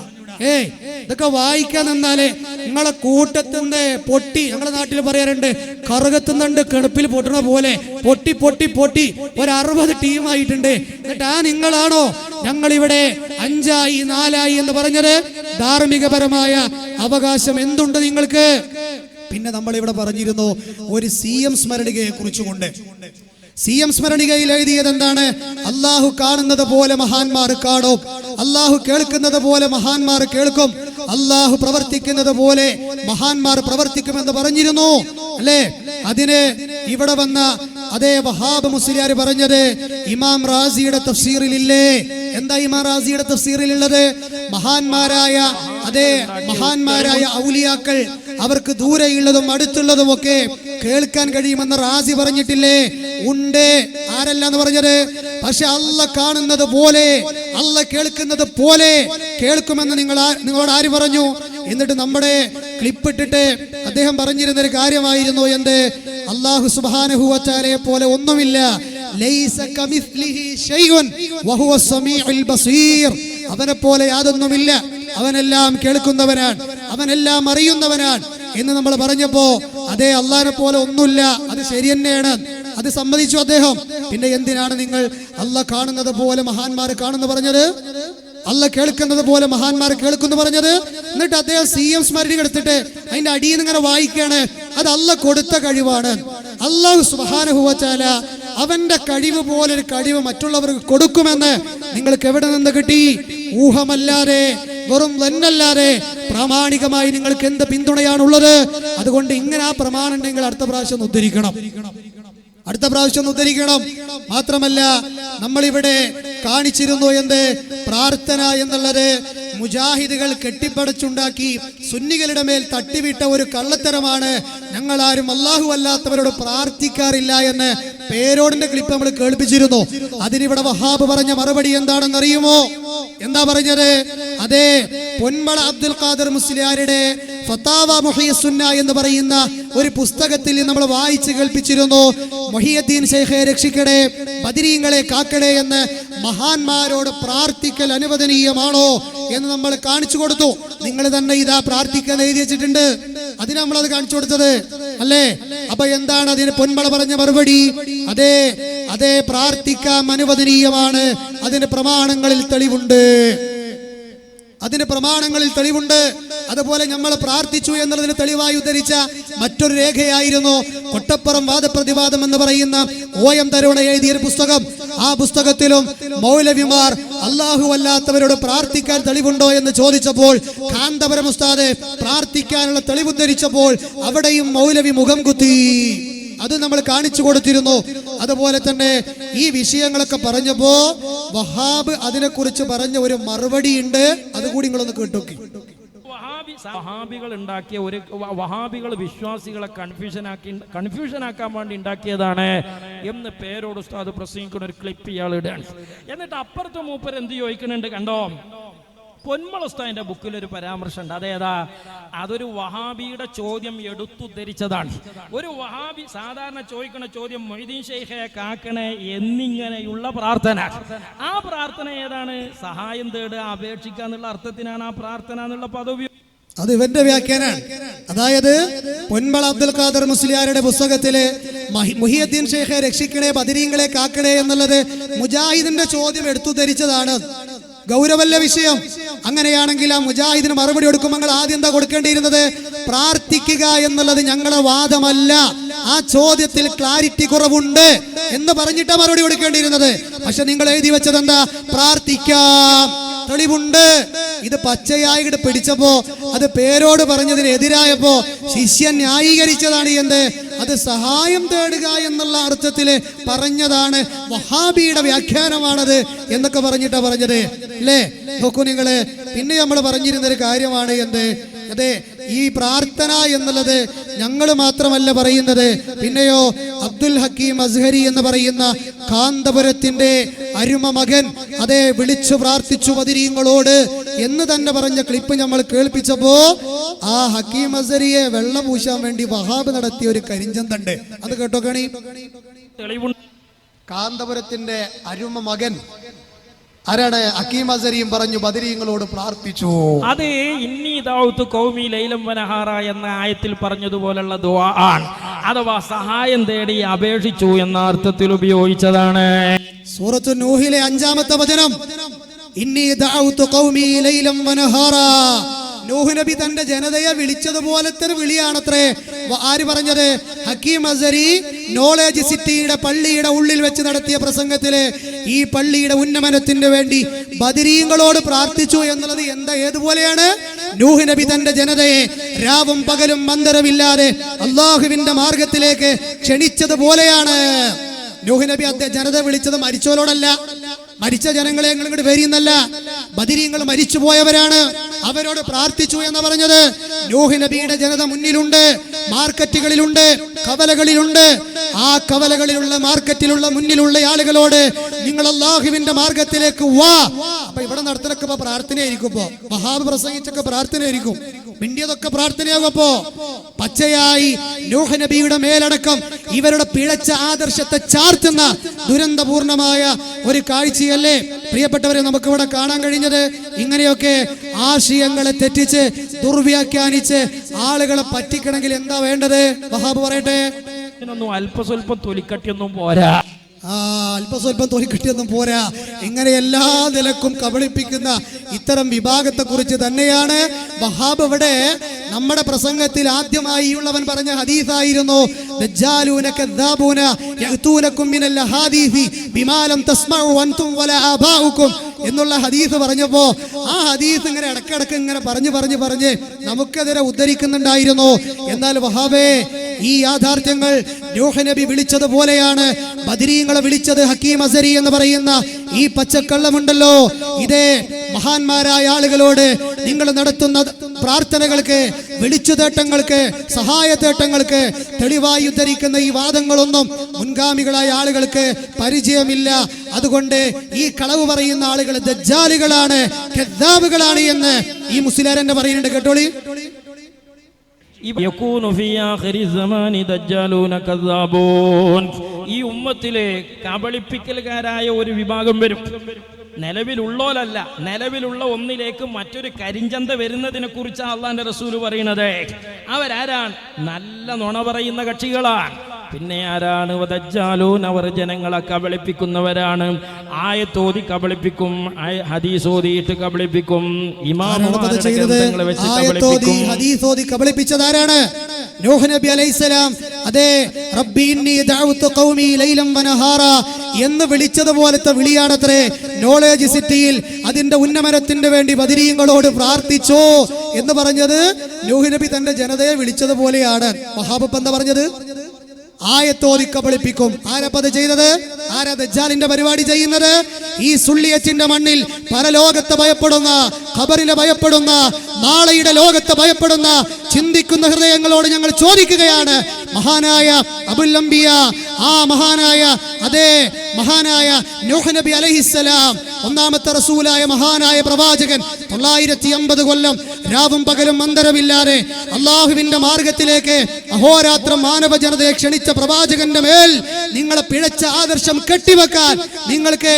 ഇതൊക്കെ വായിക്കാൻ നിന്നാലേ നിങ്ങളെ കൂട്ടത്തിന്ന് പൊട്ടി, ഞങ്ങളുടെ നാട്ടിൽ പറയാറുണ്ട്, കറുകത്തുന്നുണ്ട് കിണപ്പിൽ പൊട്ടണ പോലെ പൊട്ടി പൊട്ടി പൊട്ടി ഒരു 60 ടീമായിട്ടുണ്ട്. എന്നിട്ട് നിങ്ങളാണോ ഞങ്ങളിവിടെ 5 ആയി 4 ആയി എന്ന് പറഞ്ഞത്? ധാർമ്മികപരമായ അവകാശം എന്തുണ്ട് നിങ്ങൾക്ക്? പിന്നെ നമ്മൾ ഇവിടെ പറഞ്ഞിരുന്നു ഒരു CM സ്മരണികയെ കുറിച്ചുകൊണ്ട്. CM സ്മരണികയിൽ എഴുതിയത് എന്താണ്? അള്ളാഹു കാണുന്നത് പോലെ മഹാന്മാർ കാണും, അള്ളാഹു കേൾക്കുന്നത് പോലെ മഹാന്മാർ കേൾക്കും, അള്ളാഹു പ്രവർത്തിക്കുന്നത് പോലെ മഹാന്മാർ പ്രവർത്തിക്കുമെന്ന് പറഞ്ഞിരുന്നു അല്ലേ? അതിന് ഇവിടെ വന്ന അതേ വഹാബ് മുസ്ലിയാർ പറഞ്ഞത് ഇമാം റാസിയുടെ തഫ്സീറിലില്ലേ? എന്താ ഇമാം റാസിയുടെ തഫ്സീറിലുള്ളത്? മഹാന്മാരായ ഔലിയാക്കൾ അവർക്ക് ദൂരെയുള്ളതും അടുത്തുള്ളതും ഒക്കെ കേൾക്കാൻ കഴിയുമെന്ന് റാസി പറഞ്ഞിട്ടില്ലേ? ഉണ്ട്. ആരല്ല എന്ന് പറഞ്ഞത്? പക്ഷെ അല്ല കാണുന്നത് പോലെ, അല്ല കേൾക്കുന്നത് പോലെ കേൾക്കുമെന്ന് നിങ്ങളോട് ആര് പറഞ്ഞു? എന്നിട്ട് നമ്മുടെ ക്ലിപ്പ് ഇട്ടിട്ട് അദ്ദേഹം പറഞ്ഞിരുന്ന ഒരു കാര്യമായിരുന്നു, എന്ത്? അല്ലാഹു സുബ്ഹാനഹു വ തആലയെ പോലെ ഒന്നുമില്ല, ലൈസ കമിസ്ലിഹി ശൈഉൻ വഹുവ സമീഉൽ ബസീർ. അവനെ പോലെ യാതൊന്നുമില്ല, അവനെല്ലാം കേൾക്കുന്നവനാണ്, അവനെല്ലാം അറിയുന്നവനാണ് എന്ന് നമ്മൾ പറഞ്ഞപ്പോ അതേ അള്ളാഹിനെ പോലെ ഒന്നുമില്ല, അത് ശരി തന്നെയാണ്, അത് സമ്മതിച്ചു അദ്ദേഹം. പിന്നെ എന്തിനാണ് നിങ്ങൾ അല്ല കാണുന്നത് പോലെ മഹാന്മാർ കാണുന്നു പറഞ്ഞത്? അല്ല കേൾക്കുന്നത് പോലെ മഹാന്മാർ കേൾക്കുന്നു പറഞ്ഞത്? എന്നിട്ട് അദ്ദേഹം CM സ്മരണിക എടുത്തിട്ട് അതിന്റെ അടിയിൽ നിന്ന് ഇങ്ങനെ വായിക്കാണ്, അത് അല്ല കൊടുത്ത കഴിവാണ്. അല്ലാഹു സുബ്ഹാനഹു വ തആല അവന്റെ കഴിവ് പോലെ ഒരു കഴിവ് മറ്റുള്ളവർക്ക് കൊടുക്കുമെന്ന് നിങ്ങൾക്ക് എവിടെ നിന്ന് കിട്ടി? ഊഹമല്ലാതെ, വെറും തന്നല്ലാതെ പ്രാമാണികമായി നിങ്ങൾക്ക് എന്ത് പിന്തുണയാണുള്ളത്? അതുകൊണ്ട് ഇങ്ങനെ ആ പ്രമാണം ഉണ്ടെങ്കിൽ അടുത്ത പ്രാവശ്യം ഉദ്ധരിക്കണം. മാത്രമല്ല നമ്മളിവിടെ കാണിച്ചിരുന്നു എന്ത്? പ്രാർത്ഥന എന്നുള്ളത് മുജാഹിദുകൾ കെട്ടിപ്പടച്ചുണ്ടാക്കി സുന്നികളുടെ മേൽ തട്ടിവിട്ട ഒരു കള്ളത്തരമാണ്. ഞങ്ങൾ ആരും അല്ലാഹു അല്ലാത്തവരോട് പ്രാർത്ഥിക്കാറില്ല എന്ന് പേരോടിന്റെ ക്ലിപ്പ് നമ്മൾ കേൾപ്പിച്ചിരുന്നു. അതിനിവിടെ വഹാബ് പറഞ്ഞ മറുപടി എന്താണെന്ന് അറിയുമോ? എന്താ പറഞ്ഞത്? അതെ, പൊന്മള അബ്ദുൽ ഖാദർ മുസ്ലിയാരുടെ ഫതാവ മുഹിയസുന്ന എന്ന് പറയുന്ന ഒരു പുസ്തകത്തിൽ നമ്മൾ വായിച്ച് കേൾപ്പിച്ചിരുന്നു. മുഹിയുദ്ദീൻ ശൈഖെ രക്ഷിക്കണേ, ബദരീങ്ങളെ കാക്കണേ എന്ന് മഹാന്മാരോട് പ്രാർത്ഥിക്കൽ അനുവദനീയമാണോ എന്ന് നമ്മൾ കാണിച്ചു കൊടുത്തു. നിങ്ങൾ തന്നെ ഇതാ പ്രാർത്ഥിക്കാൻ എഴുതി വെച്ചിട്ടുണ്ട്, അതിന് നമ്മളത് കാണിച്ചു കൊടുത്തത് അല്ലേ? അപ്പൊ എന്താണ് അതിന് പൊന്മള പറഞ്ഞ മറുപടി? അതെ പ്രാർത്ഥിക്കാൻ അനുവദനീയമാണ്, അതിന് പ്രമാണങ്ങളിൽ തെളിവുണ്ട്. അതുപോലെ നമ്മൾ പ്രാർത്ഥിച്ചു എന്നുള്ളതിന് തെളിവായി ഉദ്ധരിച്ച മറ്റൊരു രേഖയായിരുന്നു കൊട്ടപ്പുറം വാദപ്രതിവാദം എന്ന് പറയുന്ന OM തരുണ എഴുതിയൊരു പുസ്തകം. ആ പുസ്തകത്തിലും മൗലവിമാർ അല്ലാഹു അല്ലാത്തവരോട് പ്രാർത്ഥിക്കാൻ തെളിവുണ്ടോ എന്ന് ചോദിച്ചപ്പോൾ കാന്തപുരം ഉസ്താദ് പ്രാർത്ഥിക്കാനുള്ള തെളിവുദ്ധരിച്ചപ്പോൾ അവിടെയും മൗലവി മുഖം കുത്തി. അത് നമ്മൾ കാണിച്ചു കൊടുത്തിരുന്നു. അതുപോലെ തന്നെ ഈ വിഷയങ്ങളൊക്കെ പറഞ്ഞപ്പോ വഹാബ് അതിനെക്കുറിച്ച് പറഞ്ഞ ഒരു മറുപടി ഉണ്ട്, അതുകൂടി നിങ്ങളൊന്ന് കേട്ടോക്കി. വഹാബികൾ വിശ്വാസികളെ കൺഫ്യൂഷൻ ആക്കാൻ വേണ്ടി ഉണ്ടാക്കിയതാണ് എന്ന് പേരോട് ഉസ്താദ് പ്രസംഗിക്കുന്ന ഒരു ക്ലിപ്പ് ഇയാൾ ഇടാണ്. എന്നിട്ട് അപ്പുറത്തെ മൂപ്പർ എന്ത് ചോദിക്കുന്നുണ്ട് കണ്ടോ? പൊന്മള ഉസ്താദിന്റെ ബുക്കിൽ ഒരു പരാമർശമുണ്ട്. അതേതാ? അതൊരു വഹാബിയുടെ ചോദ്യം എടുത്തുദ്ധരിച്ചതാണ്. ഒരു വഹാബി സാധാരണ ചോദിക്കുന്ന ചോദ്യം മൊയ്തീൻ ശൈഖെ കാക്കണേ എന്നിങ്ങനെയുള്ള പ്രാർത്ഥന. ആ പ്രാർത്ഥന ഏതാണ്? സഹായം തേടുക, അപേക്ഷിക്കുക എന്നുള്ള അർത്ഥത്തിനാണ് ആ പ്രാർത്ഥന എന്നുള്ള പദവി. അത് ഇവന്റെ വ്യാഖ്യാനാണ്. അതായത് പൊന്മള അബ്ദുൽ ഖാദർ മുസ്ലിയാരുടെ പുസ്തകത്തില് മുഹിയുദ്ദീൻ ശൈഖെ രക്ഷിക്കണേ, ബദരീങ്ങളെ കാക്കണേ എന്നുള്ളത് മുജാഹിദിന്റെ ചോദ്യം എടുത്തുദ്ധരിച്ചതാണ്. ഗൗരവല്ല വിഷയം. അങ്ങനെയാണെങ്കിൽ ആ മുജാഹിദിന് മറുപടി കൊടുക്കുമ്പോൾ ഞങ്ങൾ ആദ്യം എന്താ കൊടുക്കേണ്ടിയിരുന്നത്? പ്രാർത്ഥിക്കുക എന്നുള്ളത് ഞങ്ങളുടെ വാദമല്ല, ആ ചോദ്യത്തിൽ ക്ലാരിറ്റി കുറവുണ്ട് എന്ന് പറഞ്ഞിട്ടാ മറുപടി കൊടുക്കേണ്ടിയിരുന്നത്. പക്ഷെ നിങ്ങൾ എഴുതി വെച്ചത് എന്താ? പ്രാർത്ഥിക്കാം, തെളിവുണ്ട്. ഇത് പച്ചയായിട്ട് പിടിച്ചപ്പോ അത് പേരോട് പറഞ്ഞതിന് എതിരായപ്പോ ശിഷ്യൻ ന്യായീകരിച്ചതാണ് എന്ത്? അത് സഹായം തേടുക എന്നുള്ള അർത്ഥത്തില് പറഞ്ഞതാണ്, വഹാബിയുടെ വ്യാഖ്യാനമാണത് എന്നൊക്കെ പറഞ്ഞിട്ടാ പറഞ്ഞത് അല്ലേ? നോക്കൂ നിങ്ങള്. പിന്നെ നമ്മൾ പറഞ്ഞിരുന്ന ഒരു കാര്യമാണ് എന്ത്? അതെ, ഈ പ്രാർത്ഥന എന്നുള്ളത് ഞങ്ങൾ മാത്രമല്ല പറയുന്നത്, പിന്നെയോ അബ്ദുൽ ഹക്കീം അസ്ഹരി എന്ന് പറയുന്ന കാന്തപുരത്തിന്റെ അരുമ മകൻ അതെ വിളിച്ചു പ്രാർത്ഥിച്ചു ബദരീങ്ങളോട് എന്ന് തന്നെ പറഞ്ഞ ക്ലിപ്പ് നമ്മൾ കേൾപ്പിച്ചപ്പോ ആ ഹക്കീം അസ്ഹരിയെ വെള്ളം പൂശാൻ വേണ്ടി വഹാബ് നടത്തിയ ഒരു കരിഞ്ചന്തണ്ട്. അത് കേട്ടോ കണി. കാന്തപുരത്തിന്റെ അരുമ മകൻ ആരാണ്? ഹക്കീം അസരിയും പറഞ്ഞു ബദരീങ്ങളോട് പ്രാർത്ഥിച്ചു. അത് ഇന്നി ദഅഉതു ഖൗമി ലൈലം വനഹാറ എന്ന ആയത്തിൽ പറഞ്ഞതുപോലുള്ള ദുആ ആണ്. അഥവാ സഹായം തേടി അപേക്ഷിച്ചു എന്ന അർത്ഥത്തിൽ ഉപയോഗിച്ചതാണ്. സൂറത്തു നൂഹിലെ 5-ാമത്തെ വചനം, ഇന്നി ദഅഉതു ഖൗമി ലൈലം വനഹാറ. നൂഹ് നബി തന്റെ ജനതയെ വിളിച്ചതുപോലത്തെ ഒരു വിളിയാണത്രേ. ആര് പറഞ്ഞത്? ഹക്കീം അസരി നോളേജ് സിറ്റിയുടെ പള്ളിയുടെ ഉള്ളിൽ വെച്ച് നടത്തിയ പ്രസംഗത്തില് ഈ പള്ളിയുടെ ഉന്നമനത്തിന് വേണ്ടി ബദരീങ്ങളോട് പ്രാർത്ഥിച്ചു എന്നുള്ളത് ഏതുപോലെയാണ്? നൂഹ് നബി തന്റെ ജനതയെ രാവും പകലും മന്ദരമില്ലാതെ അള്ളാഹുവിന്റെ മാർഗത്തിലേക്ക് ക്ഷണിച്ചതുപോലെയാണ്. നൂഹ് നബി ജനത വിളിച്ചത് മരിച്ചവരോടല്ല, മരിച്ച ജനങ്ങളെ ഇങ്ങോട്ട് വരിയെന്നല്ല, ബദരീങ്ങൾ മരിച്ചുപോയവരാണ്, അവരോട് പ്രാർത്ഥിച്ചു എന്ന് പറഞ്ഞത്. നൂഹ് നബിയുടെ ജനത മുന്നിലുണ്ട്, മാർക്കറ്റുകളിലുണ്ട്, കവലകളിലുണ്ട്. ആ കവലകളിലുള്ള മാർക്കറ്റിലുള്ള മുന്നിലുള്ള ആളുകളോട് നിങ്ങൾ അല്ലാഹുവിന്റെ മാർഗത്തിലേക്ക് വാ. അപ്പൊ ഇവിടെ നടത്തലൊക്കെ ഇപ്പൊ പ്രാർത്ഥനയായിരിക്കും. ഇപ്പൊ വഹാബ് പ്രസംഗിച്ചൊക്കെ പ്രാർത്ഥനയായിരിക്കും, മിണ്ടിയതൊക്കെ പ്രാർത്ഥനയാകുമ്പോ പച്ചയായി നൂഹ് നബിയുടെ മേലടക്കം ഇവരുടെ പിഴച്ച ആദർശത്തെ ചാർത്തുന്ന ദുരന്തപൂർണമായ ഒരു കാഴ്ചയല്ലേ പ്രിയപ്പെട്ടവരെ നമുക്ക് ഇവിടെ കാണാൻ കഴിഞ്ഞത്. ഇങ്ങനെയൊക്കെ ആശയങ്ങളെ തെറ്റിച്ച് ദുർവ്യാഖ്യാനിച്ച് ആളുകളെ പറ്റിക്കണമെങ്കിൽ എന്താ വേണ്ടത്? വഹാബ് പറയട്ടെ. ഇതിനൊന്നും അല്പസ്വല്പം തൊലിക്കട്ടിയൊന്നും പോരാ, അല്പസ്വല്പം തൊലിക്കട്ടിയൊന്നും പോരാ. ഇങ്ങനെ എല്ലാ നിലക്കും കബളിപ്പിക്കുന്ന ഇത്തരം വിഭാഗത്തെ കുറിച്ച് തന്നെയാണ് വഹാബ് ഇവിടെ നമ്മുടെ പ്രസംഗത്തിൽ ആദ്യമായി ഉള്ളവൻ പറഞ്ഞ ഹദീസായിരുന്നു, ദജ്ജാലൂന കദ്ദാബൂന യഅ്തൂനകും മിനൽ അഹാദീസി ബിമാ ലം തസ്മഉ അൻതും വലാ ആബാഉകും എന്നുള്ള ഹദീസ് പറഞ്ഞപ്പോ ആ ഹദീസ് ഇങ്ങനെ ഇടക്കിടക്ക് ഇങ്ങനെ പറഞ്ഞ് നമുക്കെതിരെ ഉദ്ധരിക്കുന്നുണ്ടായിരുന്നു. എന്നാൽ വഹാബേ, ഈ യാഥാർത്ഥ്യങ്ങൾ നൂഹ് നബി വിളിച്ചതുപോലെയാണ് ബദരീങ്ങളെ വിളിച്ചത്. ഹക്കീം അസരി എന്ന് പറയുന്ന ഈ പച്ചക്കള്ളമുണ്ടല്ലോ, ഇതേ മഹാന്മാരായ ആളുകളോട് നിങ്ങൾ നടത്തുന്ന പ്രാർത്ഥനകൾക്ക്, വിളിച്ചുതേട്ടങ്ങൾക്ക്, സഹായതേട്ടങ്ങൾക്ക് തെളിവായി ഉദ്ധരിക്കുന്ന ഈ വാദങ്ങളൊന്നും മുൻഗാമികളായ ആളുകൾക്ക് പരിചയമില്ല. അതുകൊണ്ട് ഈ കളവ് പറയുന്ന ആളുകൾ ദജ്ജാലുകളാണ്, കദ്ദാബുകളാണ് എന്ന് ഈ മുസ്ലിയാരെന്നെ പറയുന്നുണ്ട്. കേട്ടോളി. ഈ ഉമ്മത്തിലെ കബളിപ്പിക്കലുകാരായ ഒരു വിഭാഗം വരും. നിലവിലുള്ളോലല്ല, നിലവിലുള്ള ഒന്നിലേക്ക് മറ്റൊരു കരിഞ്ചന്ത വരുന്നതിനെ കുറിച്ച് അള്ളാന്റെ റസൂല് പറയുന്നത്. അവരാരാണ്? നല്ല നുണ പറയുന്ന കക്ഷികളാണ്. പിന്നെ ആരാണ്? ദജ്ജാലൂൻ, അവർ ജനങ്ങളെ കബളിപ്പിക്കുന്നവരാണ്. ആയത്തോതി കബളിപ്പിക്കും, ഹദീസ് ഓതിയിട്ട് കബളിപ്പിക്കും, ഇമാമുമാരുടെ ഗ്രന്ഥങ്ങളെ വെച്ച് കബളിപ്പിക്കും. കബളിപ്പിച്ചതാരാണ്? നൂഹ് നബി അലൈഹിസ്സലാം അതേ റബ്ബി ഇന്നി ദഅഉതു ഖൗമി ലൈലൻ വനഹാറ എന്ന് വിളിച്ചതുപോലത്തെ വിളിയാണത്രേ നോളേജ് സിറ്റിയിൽ അതിന്റെ ഉന്നമനത്തിന് വേണ്ടി ബദരീങ്ങളോട് പ്രാർത്ഥിച്ചോ എന്ന് പറഞ്ഞത്. നൂഹ് നബി തന്റെ ജനതയെ വിളിച്ചതുപോലെയാണ്. വഹാബ് എന്താ പറഞ്ഞത്? ആയത്തോതി കബളിപ്പിക്കും. ആരപ്പത് ചെയ്തത്? ആരാ ദജ്ജാലിന്റെ പരിപാടി ചെയ്യുന്നത്? ഈ സുള്ളിയച്ചിന്റെ മണ്ണിൽ പരലോകത്തെ ഭയപ്പെടുന്ന, ഖബറിലെ ഭയപ്പെടുന്ന, നാളെയുടെ ലോകത്തെ ഭയപ്പെടുന്ന ചിന്തിക്കുന്ന ഹൃദയങ്ങളോട് ഞങ്ങൾ ചോദിക്കുകയാണ്. മഹാനായ അബുൽ അംബിയ, ആ മഹാനായ നൂഹ് നബി അലൈഹിസ്സലാം, ഒന്നാമത്തെ റസൂലായ മഹാനായ പ്രവാചകൻ 950 കൊല്ലം രാവും പകലും അന്തരമില്ലാതെ അള്ളാഹുവിന്റെ മാർഗത്തിലേക്ക് അഹോരാത്രം മാനവ ജനതയെ ക്ഷണിച്ച പ്രവാചകന്റെ മേൽ നിങ്ങളെ പിഴച്ച ആദർശം കെട്ടിവെക്കാൻ നിങ്ങൾക്ക്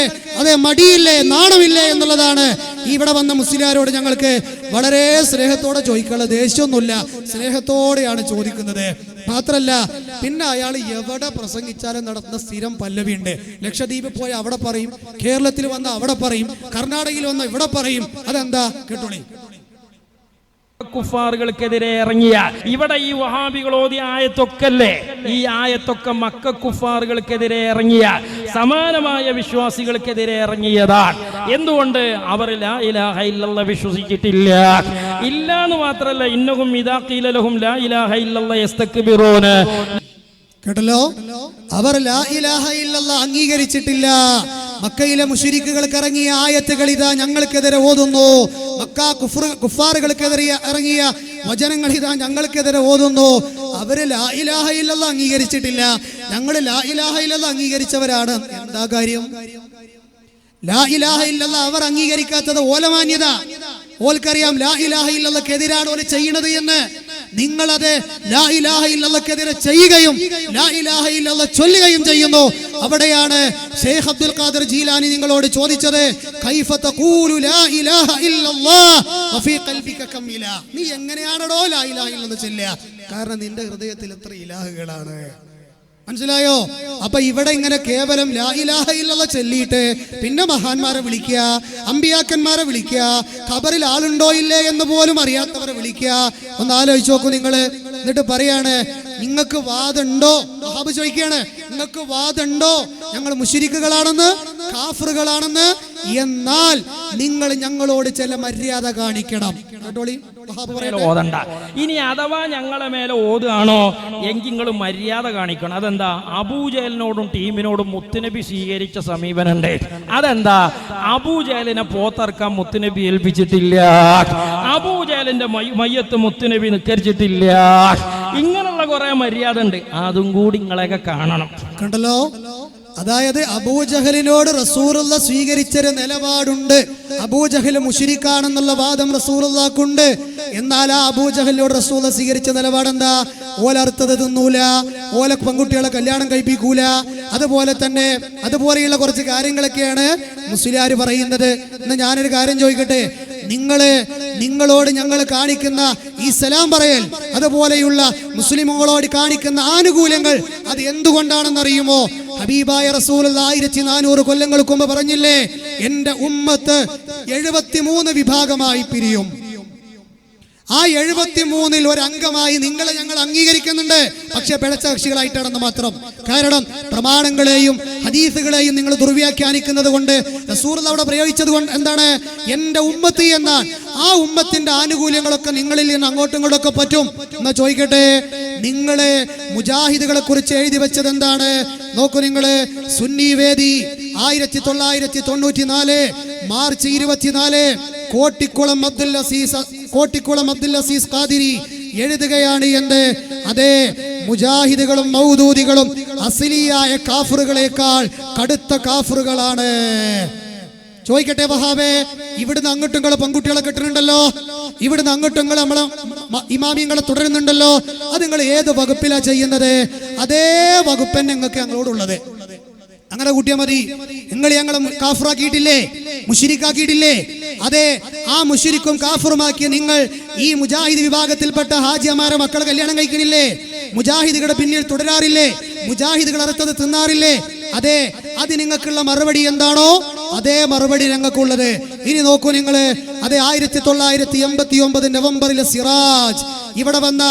മടിയില്ലേ, നാണമില്ലേ എന്നുള്ളതാണ് ഇവിടെ വന്ന മുസ്ലിയാരോട് ഞങ്ങൾക്ക് വളരെ സ്നേഹത്തോടെ ചോദിക്കാനുള്ളത്. ദേഷ്യമൊന്നുമില്ല, സ്നേഹത്തോടെയാണ് ചോദിക്കുന്നത്. മാത്രല്ല, പിന്നെ അയാൾ എവിടെ പ്രസംഗിച്ചാലും നടത്തുന്ന സ്ഥിരം പല്ലവിയുണ്ട്. ലക്ഷദ്വീപ് പോയ അവിടെ പറയും, കേരളത്തിൽ വന്ന അവിടെ പറയും, കർണാടകയിൽ വന്ന ഇവിടെ പറയും. അതെന്താ? കേട്ടോളി. കുഫാറുകൾക്കെതിരെ ഇറങ്ങിയ ഇവിടെ ഈ വഹാബികൾ ഓതിയ ആയത്തൊക്കല്ലേ, ഈ ആയത്തൊക്കെ മക്ക കുഫാറുകൾക്കെതിരെ ഇറങ്ങിയ സമാനമായ വിശ്വാസികൾക്കെതിരെ ഇറങ്ങിയതാണ്. എന്തുകൊണ്ട്? അവർ ലാ ഇലാഹ ഇല്ലല്ലാഹ് വിശ്വസിച്ചിട്ടില്ല. ഇല്ല എന്ന് മാത്രല്ല, ഇന്നഹും ഇദാ ഖീല ലഹും ലാ ഇലാഹ ഇല്ലല്ലാഹ് യസ്തക്ബിറൂന. കേട്ടല്ലോ, അവർ ലാ ഇലാഹ ഇല്ലല്ലാഹ് അംഗീകരിച്ചിട്ടില്ല. മക്കയിലെ മുശ്രിക്കുകൾക്ക് ഇറങ്ങിയ ആയത്തുകൾ ഇതാ ഞങ്ങൾക്കെതിരെ ഓതുന്നു. മക്ക കുഫാറുകൾക്കെതിരെ ഇറങ്ങിയ വചനങ്ങൾ ഇതാ ഞങ്ങൾക്കെതിരെ ഓതുന്നു. അവര് ലാ ഇലാഹ ഇല്ലല്ലാഹ് അംഗീകരിച്ചിട്ടില്ല, ഞങ്ങൾ ലാ ഇലാഹ ഇല്ലല്ലാഹ് അംഗീകരിച്ചവരാണ്. എന്താ കാര്യം? ലാ ഇലാഹ ഇല്ലല്ലാഹ് അവർ അംഗീകരിക്കാത്തത് ഓലമാന്യത. ഓൽക്കറിയാം ലാ ഇലാഹ ഇല്ലല്ലാഹ്ക്കെതിരാണ് ഓല് ചെയ്യുന്നത് എന്ന്. നിങ്ങളത് ലാ ഇലാഹ ഇല്ലല്ലാഹ്ക്കെതിരെ ചെയ്യുകയും ലാ ഇലാഹ ഇല്ലല്ലാഹ് ചൊല്ലുകയും ചെയ്യുന്നു. അവിടെയാണ് ശൈഖ് അബ്ദുൽ ഖാദിർ ജീലാനി നിങ്ങളോട് ചോദിച്ചത്, കൈഫ തഖൂലു ലാ ഇലാഹ ഇല്ലല്ലാഹ് വഫീ ഖൽബിക കം ഇലാഹ, നീ എങ്ങനെയാണോ ലാ ഇലാഹ ഇല്ലല്ലാഹ് ചൊല്ലുക? കാരണം നിന്റെ ഹൃദയത്തിൽ എത്ര ഇലാഹുകളാണ്. മനസ്സിലായോ? അപ്പൊ ഇവിടെ ഇങ്ങനെ കേവലം ലാ ഇലാഹ ഇല്ലല്ലാഹ് ചൊല്ലിയിട്ട് പിന്നെ മഹാന്മാരെ വിളിക്കുക, അമ്പിയാക്കന്മാരെ വിളിക്കുക, ഖബറിൽ ആളുണ്ടോ ഇല്ലേ എന്ന് പോലും അറിയാത്തവരെ വിളിക്കുക. ഒന്ന് ആലോചിച്ച് നോക്കൂ നിങ്ങൾ. എന്നിട്ട് പറയാണ്, നിങ്ങൾക്ക് വാദമുണ്ടോ? വഹാബ് ചോദിക്കുകയാണ്, നിങ്ങൾക്ക് വാദമുണ്ടോ ഞങ്ങൾ മുശ്രിക്കുകളാണെന്ന്, കാഫിറുകളാണെന്ന്? എന്നാൽ നിങ്ങൾ ഞങ്ങളോട് ചില മര്യാദ കാണിക്കണം. കേട്ടോളി, വഹാബ് പറയട്ടെ. ഓതണ്ട. ഇനി അഥവാ ഞങ്ങളെ മേലെ ഓതുകയാണോ എങ്കിൽ നിങ്ങൾ മര്യാദ കാണിക്കണം. അതെന്താ? അബൂജഹലിനോടും ടീമിനോടും മുത്തുനബി സ്വീകരിച്ച സമീപനമുണ്ട്. അതെന്താ? അബൂജഹലിനെ പോത്തറക്കാൻ മുത്തുനബി ഏൽപ്പിച്ചിട്ടില്ല. അബൂജഹലിന്റെ മയ്യത്ത് മുത്തുനബി നിസ്കരിച്ചിട്ടില്ല. ഇങ്ങനെയുള്ള കുറെ മര്യാദ ഉണ്ട്. അതും കൂടി നിങ്ങളെയൊക്കെ കാണണം. കണ്ടല്ലോ, അതായത് അബൂജഹലിനോട് റസൂലുള്ള സ്വീകരിച്ചൊരു നിലപാടുണ്ട്. അബൂജഹൽ മുശ്രിക്കാണെന്നുള്ള വാദം റസൂലുള്ളാഹ്ക്കുണ്ട്. എന്നാൽ ആ അബൂജഹലിനോട് റസൂലുള്ള സ്വീകരിച്ച നിലപാടെന്താ? ഓലർത്തത് തിന്നൂല, ഓല പെൺകുട്ടികളെ കല്യാണം കഴിപ്പിക്കൂല, അതുപോലെ തന്നെ അതുപോലെയുള്ള കുറച്ച് കാര്യങ്ങളൊക്കെയാണ് മുസ്ലിയാർ പറയുന്നത്. എന്ന് ഞാനൊരു കാര്യം ചോദിക്കട്ടെ, നിങ്ങളോട് ഞങ്ങൾ കാണിക്കുന്ന ഈ സലാം പറയൽ, അതുപോലെയുള്ള മുസ്ലിമുകളോട് കാണിക്കുന്ന ആനുകൂല്യങ്ങൾ, അത് എന്തുകൊണ്ടാണെന്നറിയുമോ? ഹബീബായ റസൂലുള്ളാഹി 1400 കൊല്ലങ്ങൾക്ക് മുമ്പ് പറഞ്ഞില്ലേ, എന്റെ ഉമ്മത്ത് 73 വിഭാഗമായി പിരിയും. ആ 73-ൽ ഒരു അംഗമായി നിങ്ങളെ ഞങ്ങൾ അംഗീകരിക്കുന്നുണ്ട്. പക്ഷെ പിഴച്ച കക്ഷികളായിട്ടാണെന്ന് മാത്രം. കാരണം പ്രമാണങ്ങളെയും ഹദീസുകളെയും നിങ്ങൾ ദുർവ്യാഖ്യാനിക്കുന്നത് കൊണ്ട് റസൂൽ അവിടെ പ്രയോഗിച്ചത് കൊണ്ട് എന്താണ്? എന്റെ ഉമ്മത്തി എന്നാൽ ആ ഉമ്മത്തിന്റെ ആനുകൂല്യങ്ങളൊക്കെ നിങ്ങളിൽ നിന്ന് അങ്ങോട്ടും ഇങ്ങോട്ടൊക്കെ പറ്റും. എന്നാ ചോദിക്കട്ടെ, നിങ്ങളെ മുജാഹിദുകളെ കുറിച്ച് എഴുതി വെച്ചത് എന്താണ്? നോക്കൂ നിങ്ങള്, സുന്നി വേദി 1994 മാർച്ച് 24 കോട്ടിക്കുളം അബ്ദുൽ അസീസ് ഖാദിരി എഴുതുകയാണ് എന്ത്? അതെ, മുജാഹിദുകളും മൗദൂദികളും അസ്ലിയായ കാഫറുകളെക്കാൾ കടുത്ത കാഫറുകളാണ്. ചോദിക്കട്ടെ വഹാബേ, ഇവിടുന്ന് അങ്ങോട്ടും നിങ്ങൾ പെൺകുട്ടികളെ കെട്ടുന്നുണ്ടല്ലോ, ഇവിടുന്ന് അങ്ങോട്ടും നിങ്ങൾ നമ്മളെ ഇമാമിയങ്ങളെ തുടരുന്നുണ്ടല്ലോ, അത് നിങ്ങൾ ഏത് വകുപ്പിലാ ചെയ്യുന്നത്? അതേ വകുപ്പ് തന്നെ നിങ്ങൾക്ക് ഞങ്ങളോടുള്ളത്. അങ്ങനെ കൂട്ടിയാൽ മതി. നിങ്ങൾ ഞങ്ങളെ കാഫറാക്കിയിട്ടില്ലേ, മുശ്രിക്കാക്കിയിട്ടില്ലേ? അതെ, ആ മുശ്രിക്കും കാഫറുമാക്കിയ നിങ്ങൾ ഈ മുജാഹിദ് വിഭാഗത്തിൽപ്പെട്ട ഹാജിമാരെ മക്കളെ കല്യാണം കഴിക്കണില്ലേ? മുജാഹിദുകളുടെ പിന്നിൽ തുടരാറില്ലേ? മുജാഹിദുകൾ അറുത്തത് തിന്നാറില്ലേ? അതെ, അത് നിങ്ങൾക്കുള്ള മറുപടി എന്താണോ അതേ മറുപടി ഞങ്ങൾക്കുള്ളത്. ഇനി നോക്കൂ നിങ്ങള്, അതെ 1989 നവംബറിലെ സിറാജ് ഇവിടെ വന്ന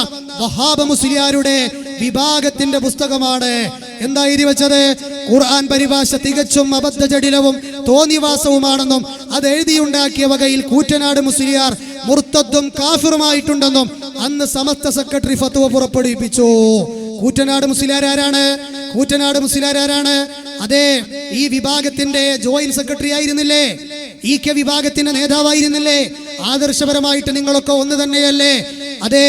വഹാബ് മുസ്ലിയാരുടെ വിഭാഗത്തിന്റെ പുസ്തകമാണ്. എന്താ എഴുതി വെച്ചത്? ഖുർആൻ പരിഭാഷ തികച്ചും അബദ്ധജടിലവും തോന്നിവാസവുമാണെന്നും അത് എഴുതിയുണ്ടാക്കിയ വകയിൽ കൂറ്റനാട് മുസ്ലിയാർ മുർത്തദ്ദും കാഫിറുമായിട്ടുണ്ടെന്നും അന്ന് സമസ്ത സെക്രട്ടറി ഫത്വ പുറപ്പെടുവിപ്പിച്ചു. കൂറ്റനാട് മുസ്ലിയാർ ആരാണ്? കൂറ്റനാട് മുസ്ലിയാർ ആരാണ്? അതെ, ഈ വിഭാഗത്തിന്റെ ജോയിന്റ് സെക്രട്ടറി ആയിരുന്നില്ലേ? ഈ കെ വിഭാഗത്തിന്റെ നേതാവായിരുന്നില്ലേ? ആദർശപരമായിട്ട് നിങ്ങളൊക്കെ ഒന്ന് തന്നെയല്ലേ? അതെ,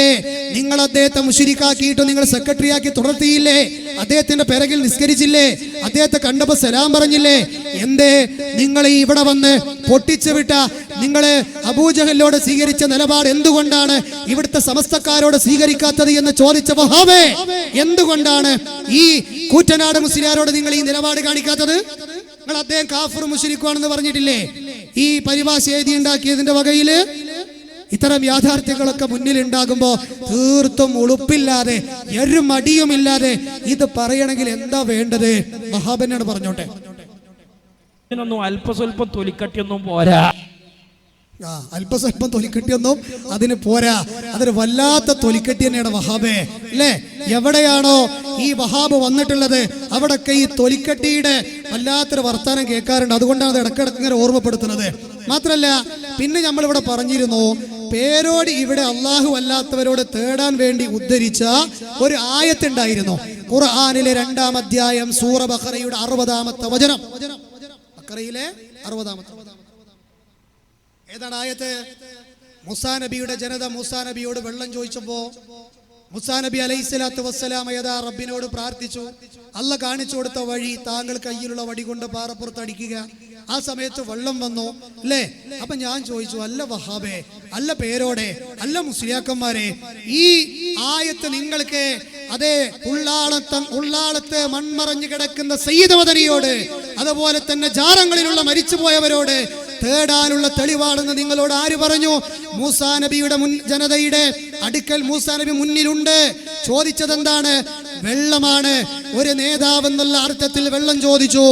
നിങ്ങൾ അദ്ദേഹത്തെ മുശ്രിക്കാക്കിയിട്ട് നിങ്ങൾ സെക്രട്ടറി ആക്കി തുടർത്തിയില്ലേ? അദ്ദേഹത്തിന്റെ പിറകിൽ നിസ്കരിച്ചില്ലേ? അദ്ദേഹത്തെ കണ്ടപ്പോ സലാം പറഞ്ഞില്ലേ? എന്തേ നിങ്ങൾ ഇവിടെ വന്ന് പൊട്ടിച്ചു വിട്ട നിങ്ങള് അബൂജഹലിനോട് സ്വീകരിച്ച നിലപാട് എന്തുകൊണ്ടാണ് ഇവിടുത്തെ സമസ്തക്കാരോട് സ്വീകരിക്കാത്തത് എന്ന് ചോദിച്ച വഹാബേ, എന്തുകൊണ്ടാണ് ഈ കൂറ്റനാട് മുസ്ലിയാരോട് നിങ്ങൾ ഈ നിലപാട് കാണിക്കാത്തത്? നിങ്ങൾ അദ്ദേഹം കാഫിർ മുശ്രിക്കുവാണെന്ന് പറഞ്ഞിട്ടില്ലേ? ഈ പരിഭാഷ എഴുതി ഉണ്ടാക്കിയതിന്റെ വകയില് ഇത്തരം യാഥാർത്ഥ്യങ്ങളൊക്കെ മുന്നിൽ ഉണ്ടാകുമ്പോൾ തീർത്തും ഉളുപ്പില്ലാതെ ഒരു മടിയുമില്ലാതെ ഇത് പറയണമെങ്കിൽ എന്താ വേണ്ടത്? വഹാബിനോട് പറഞ്ഞോട്ടെ. ഇതിനൊന്നും അല്പസ്വല്പം തൊലിക്കട്ടിയൊന്നും പോരാ. അല്പസ്വല്പം തൊലിക്കെട്ടിയൊന്നും അതിന് പോരാ. അതൊരു വല്ലാത്ത തൊലിക്കെട്ടി തന്നെയാണ് വഹാബേ, അല്ലേ? എവിടെയാണോ ഈ വഹാബ് വന്നിട്ടുള്ളത് അവിടൊക്കെ ഈ തൊലിക്കെട്ടിയുടെ വല്ലാത്തൊരു വർത്താനം കേൾക്കാറുണ്ട്. അതുകൊണ്ടാണ് അത് ഇടക്കിടക്ക് ഇങ്ങനെ ഓർമ്മപ്പെടുത്തുന്നത്. മാത്രല്ല, പിന്നെ നമ്മളിവിടെ പറഞ്ഞിരുന്നു, പേരോട് ഇവിടെ അള്ളാഹു അല്ലാത്തവരോട് തേടാൻ വേണ്ടി ഉദ്ധരിച്ച ഒരു ആയത്തുണ്ടായിരുന്നു. ഖുർആനിലെ 2-ാം അധ്യായം സൂറ ബഖറയുടെ 60-ാമത്തെ വചനം. ബഖറയിലെ 60-ാമത്തെ ഏതാണ് ആയത്ത്? മൂസാ നബിയുടെ ജനത മൂസാ നബിയോട് വെള്ളം ചോദിച്ചപ്പോ മൂസാ നബി അലൈഹിസ്സലാത്തു വസ്സലാം ഏതാ റബ്ബിനോട് പ്രാർത്ഥിച്ചു. അല്ല കാണിച്ചു കൊടുത്ത വഴി താങ്കൾ കയ്യിലുള്ള വടി കൊണ്ട് പാറപ്പുറത്ത് അടിക്കുക. ആ സമയത്ത് വെള്ളം വന്നു അല്ലേ? അപ്പൊ ഞാൻ ചോദിച്ചു, അല്ല വഹാബേ, അല്ല പേരോടെ, അല്ല മുസ്ലിയാക്കന്മാരെ, ഈ ആയത്ത് നിങ്ങൾക്ക് അതേ ഉള്ളാളത്ത് മൺമറഞ്ഞു കിടക്കുന്ന സയ്യിദ് മദനിയോട് അതുപോലെ തന്നെ ജാറങ്ങളിലുള്ള മരിച്ചുപോയവരോട് തേടാനുള്ള തെളിവാണെന്ന് നിങ്ങളോട് ആര് പറഞ്ഞു? മൂസാ നബിയുടെ ജനതയുടെ അടുക്കൽ മൂസാ നബി മുന്നിലുണ്ട്. ചോദിച്ചത് എന്താണ്? വെള്ളമാണ്. ഒരു നേതാവ് എന്നുള്ള അർത്ഥത്തിൽ വെള്ളം ചോദിച്ചു.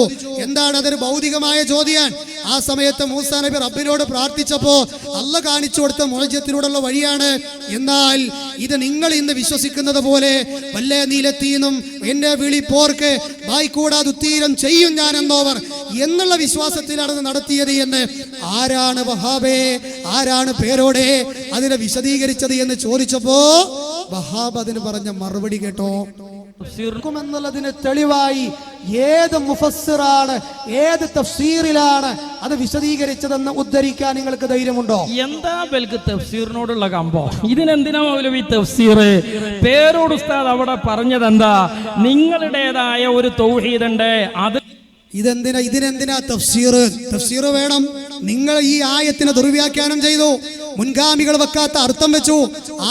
എന്താണ്? അതൊരു ഭൗതികമായ ചോദ്യം. ആ സമയത്ത് മൂസാ നബി റബ്ബിനോട് പ്രാർത്ഥിച്ചപ്പോ അല്ല കാണിച്ചു കൊടുത്ത മുഅ്ജിസത്തിലൂടെയുള്ള വഴിയാണ്. എന്നാൽ ഇത് നിങ്ങൾ ഇന്ന് വിശ്വസിക്കുന്നത് പോലെ വല്ലേ നീലെത്തീന്നും എന്റെ വിളി പോർക്ക് വായിക്കൂടാതെ ഉത്തീരം ചെയ്യും ഞാൻ എന്നോവർ എന്നുള്ള വിശ്വാസത്തിലാണ് നടത്തിയത് എന്ന് ആരാണ് വഹാബേ, ആരാണ് പേരോടെ അതിനെ വിശദീകരിച്ചത് എന്ന് ചോദിച്ചപ്പോ വഹാബ് അതിന് പറഞ്ഞ മറുപടി കേട്ടോ? എന്നുള്ളതിന് തെളിവായി ഏത് മുഫസ്സിറാണ്, ഏത് തഫ്സീറിലാണ് അത് വിശദീകരിച്ചതെന്ന് ഉദ്ധരിക്കാൻ നിങ്ങൾക്ക് ധൈര്യമുണ്ടോ? എന്താ ബൽക്ക് തഫ്സീറിനോടുള്ള കമ്പോ? ഇതിനെന്തിനാ മൗലവി തഫ്സീർ? പേരോട് ഉസ്താദ് അവിടെ പറഞ്ഞതെന്താ? നിങ്ങളുടേതായ ഒരു തൗഹീദ് ഉണ്ട്, അത് ഇതിനെന്തിനാ തഫ്സീർ? തഫ്സീർ വേണം. നിങ്ങൾ ഈ ആയത്തിനെ ദുർവ്യാഖ്യാനം ചെയ്തു, മുൻഗാമികൾ വെക്കാത്ത അർത്ഥം വെച്ചു,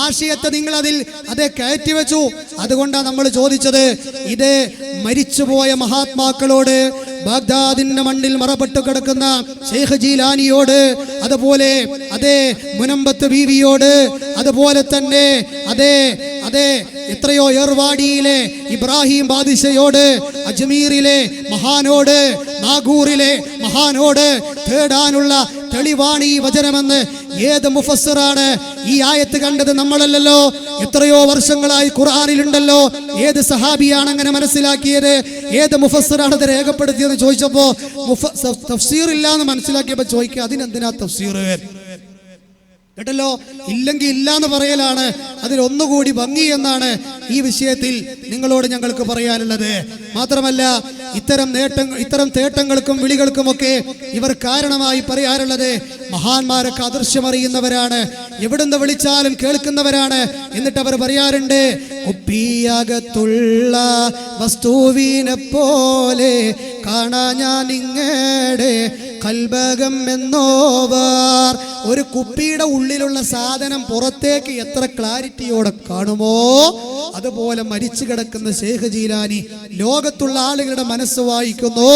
ആശയത്തെ നിങ്ങൾ അതേ കയറ്റി വെച്ചു. അതുകൊണ്ടാണ് നമ്മൾ ചോദിച്ചത്, ഇത് മരിച്ചുപോയ മഹാത്മാക്കളോട്, ബാഗ്ദാദിന്റെ മണ്ണിൽ മറപ്പെട്ടു കിടക്കുന്ന ഷെയ്ഖ് ജീലാനിയോട്, അതുപോലെ അതേ മുനമ്പത്ത് ബീവിയോട്, അതുപോലെ തന്നെ അതേ എത്രയോ ഏർവാടിയിലെ ഇബ്രാഹിം ബാദിഷയോട്, അജ്മീറിലെ മഹാനോട്, നാഗൂറിലെ മഹാനോട് തേടാനുള്ള തെളിവാണ് ഈ വചനമെന്ന് ഏത് മുഫസ്സിറാണ് ഈ ആയത്ത് കണ്ടത്? നമ്മളല്ലല്ലോ. എത്രയോ വർഷങ്ങളായി ഖുർആനിലുണ്ടല്ലോ. ഏത് സഹാബിയാണ് അങ്ങനെ മനസ്സിലാക്കിയത്? ഏത് മുഫസ്സിറാണ് അത് രേഖപ്പെടുത്തിയെന്ന് ചോദിച്ചപ്പോ തഫ്സീർ ഇല്ല എന്ന് മനസ്സിലാക്കിയപ്പോ ചോദിക്കുക, അതിനെന്തിനാ തഫ്സീർ? കേട്ടല്ലോ? ഇല്ലെങ്കിൽ ഇല്ല എന്ന് പറയലാണ് അതിലൊന്നുകൂടി ഭംഗി എന്നാണ് ഈ വിഷയത്തിൽ നിങ്ങളോട് ഞങ്ങൾക്ക് പറയാനുള്ളത്. മാത്രമല്ല, ഇത്തരം തേട്ടങ്ങൾക്കും വിളികൾക്കുമൊക്കെ ഇവർ കാരണമായി പറയാറുള്ളത് മഹാന്മാരൊക്കെ അദൃശ്യമറിയുന്നവരാണ്, എവിടുന്ന് വിളിച്ചാലും കേൾക്കുന്നവരാണ്. എന്നിട്ട് അവർ പറയാറുണ്ട്, കുപ്പിയകത്തുള്ള വസ്തുവിനെ പോലെ കാണാ ഞാൻ ഇങ്ങടെ കൽബകം എന്നോവർ. ഒരു കുപ്പിയുടെ ഉള്ളിലുള്ള സാധനം പുറത്തേക്ക് എത്ര ക്ലാരിറ്റിയോടെ കാണുമോ അതുപോലെ മരിച്ചു കിടക്കുന്ന ഷെയ്ഖ് ജീലാനി ലോകത്തുള്ള ആളുകളുടെ മനസ്സ് വായിക്കുന്നു.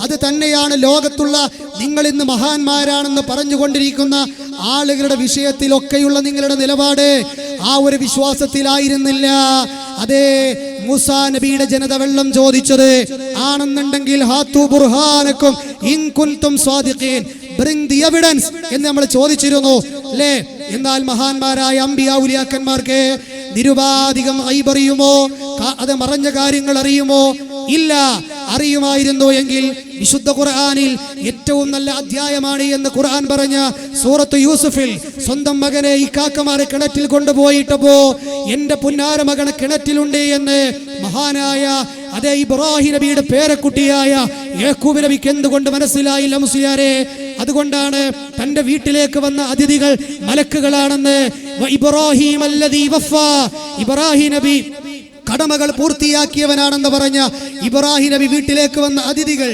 അത് തന്നെയാണ് ലോകത്തുള്ള നിങ്ങൾ ഇന്ന് മഹാന്മാരാണെന്ന് പറഞ്ഞുകൊണ്ടിരിക്കുന്ന ആളുകളുടെ വിഷയത്തിലൊക്കെയുള്ള നിങ്ങളുടെ നിലപാട്. ആ ഒരു വിശ്വാസത്തിലായിരുന്നില്ല അതേ മൂസാ നബിയുടെ ജനത വെള്ളം ചോദിച്ചത്. ആണെന്നുണ്ടെങ്കിൽ ഹാത്തു ബുർഹാനക്കും ഇൻ കുൻതും സ്വാദിഖീൻ, bring the evidence എന്ന് നമ്മൾ ചോദിച്ചിരുന്നു അല്ലേ? എന്നാൽ മഹാന്മാരായ അംബിയാ ഉലിയാക്കന്മാർക്ക് നിരുപാധികം ഐബറിയുമോ, അത് മറഞ്ഞ കാര്യങ്ങൾ അറിയുമോ? ഇല്ല. അറിയുമായിരുന്നു എങ്കിൽ വിശുദ്ധ ഖുർആനിൽ ഏറ്റവും നല്ല അധ്യായമാണ് എന്ന് ഖുർആൻ പറഞ്ഞ സൂറത്ത് യൂസുഫിൽ സ്വന്തം മകനെ ഈ കാക്കമാരെ കിണറ്റിൽ കൊണ്ടുപോയിട്ടപ്പോ എന്റെ പുന്നാര മകനെ കിണറ്റിലുണ്ട് എന്ന് മഹാനായ അതേ ഇബ്രാഹിം നബിയുടെ പേരക്കുട്ടിയായ യാക്കൂബ് നബിക്ക് എന്തുകൊണ്ട് മനസ്സിലായില്ല മുസ്ലിയാരെ? അതുകൊണ്ടാണ് തന്റെ വീട്ടിലേക്ക് വന്ന അതിഥികൾ മലക്കുകളാണെന്ന്. ഇബ്രാഹിം അല്ലദീ വഫാ, ഇബ്രാഹിം നബി കടമകൾ പൂർത്തിയാക്കിയവനാണെന്ന് പറഞ്ഞ ഇബ്രാഹിം നബി വീട്ടിലേക്ക് വന്ന അതിഥികൾ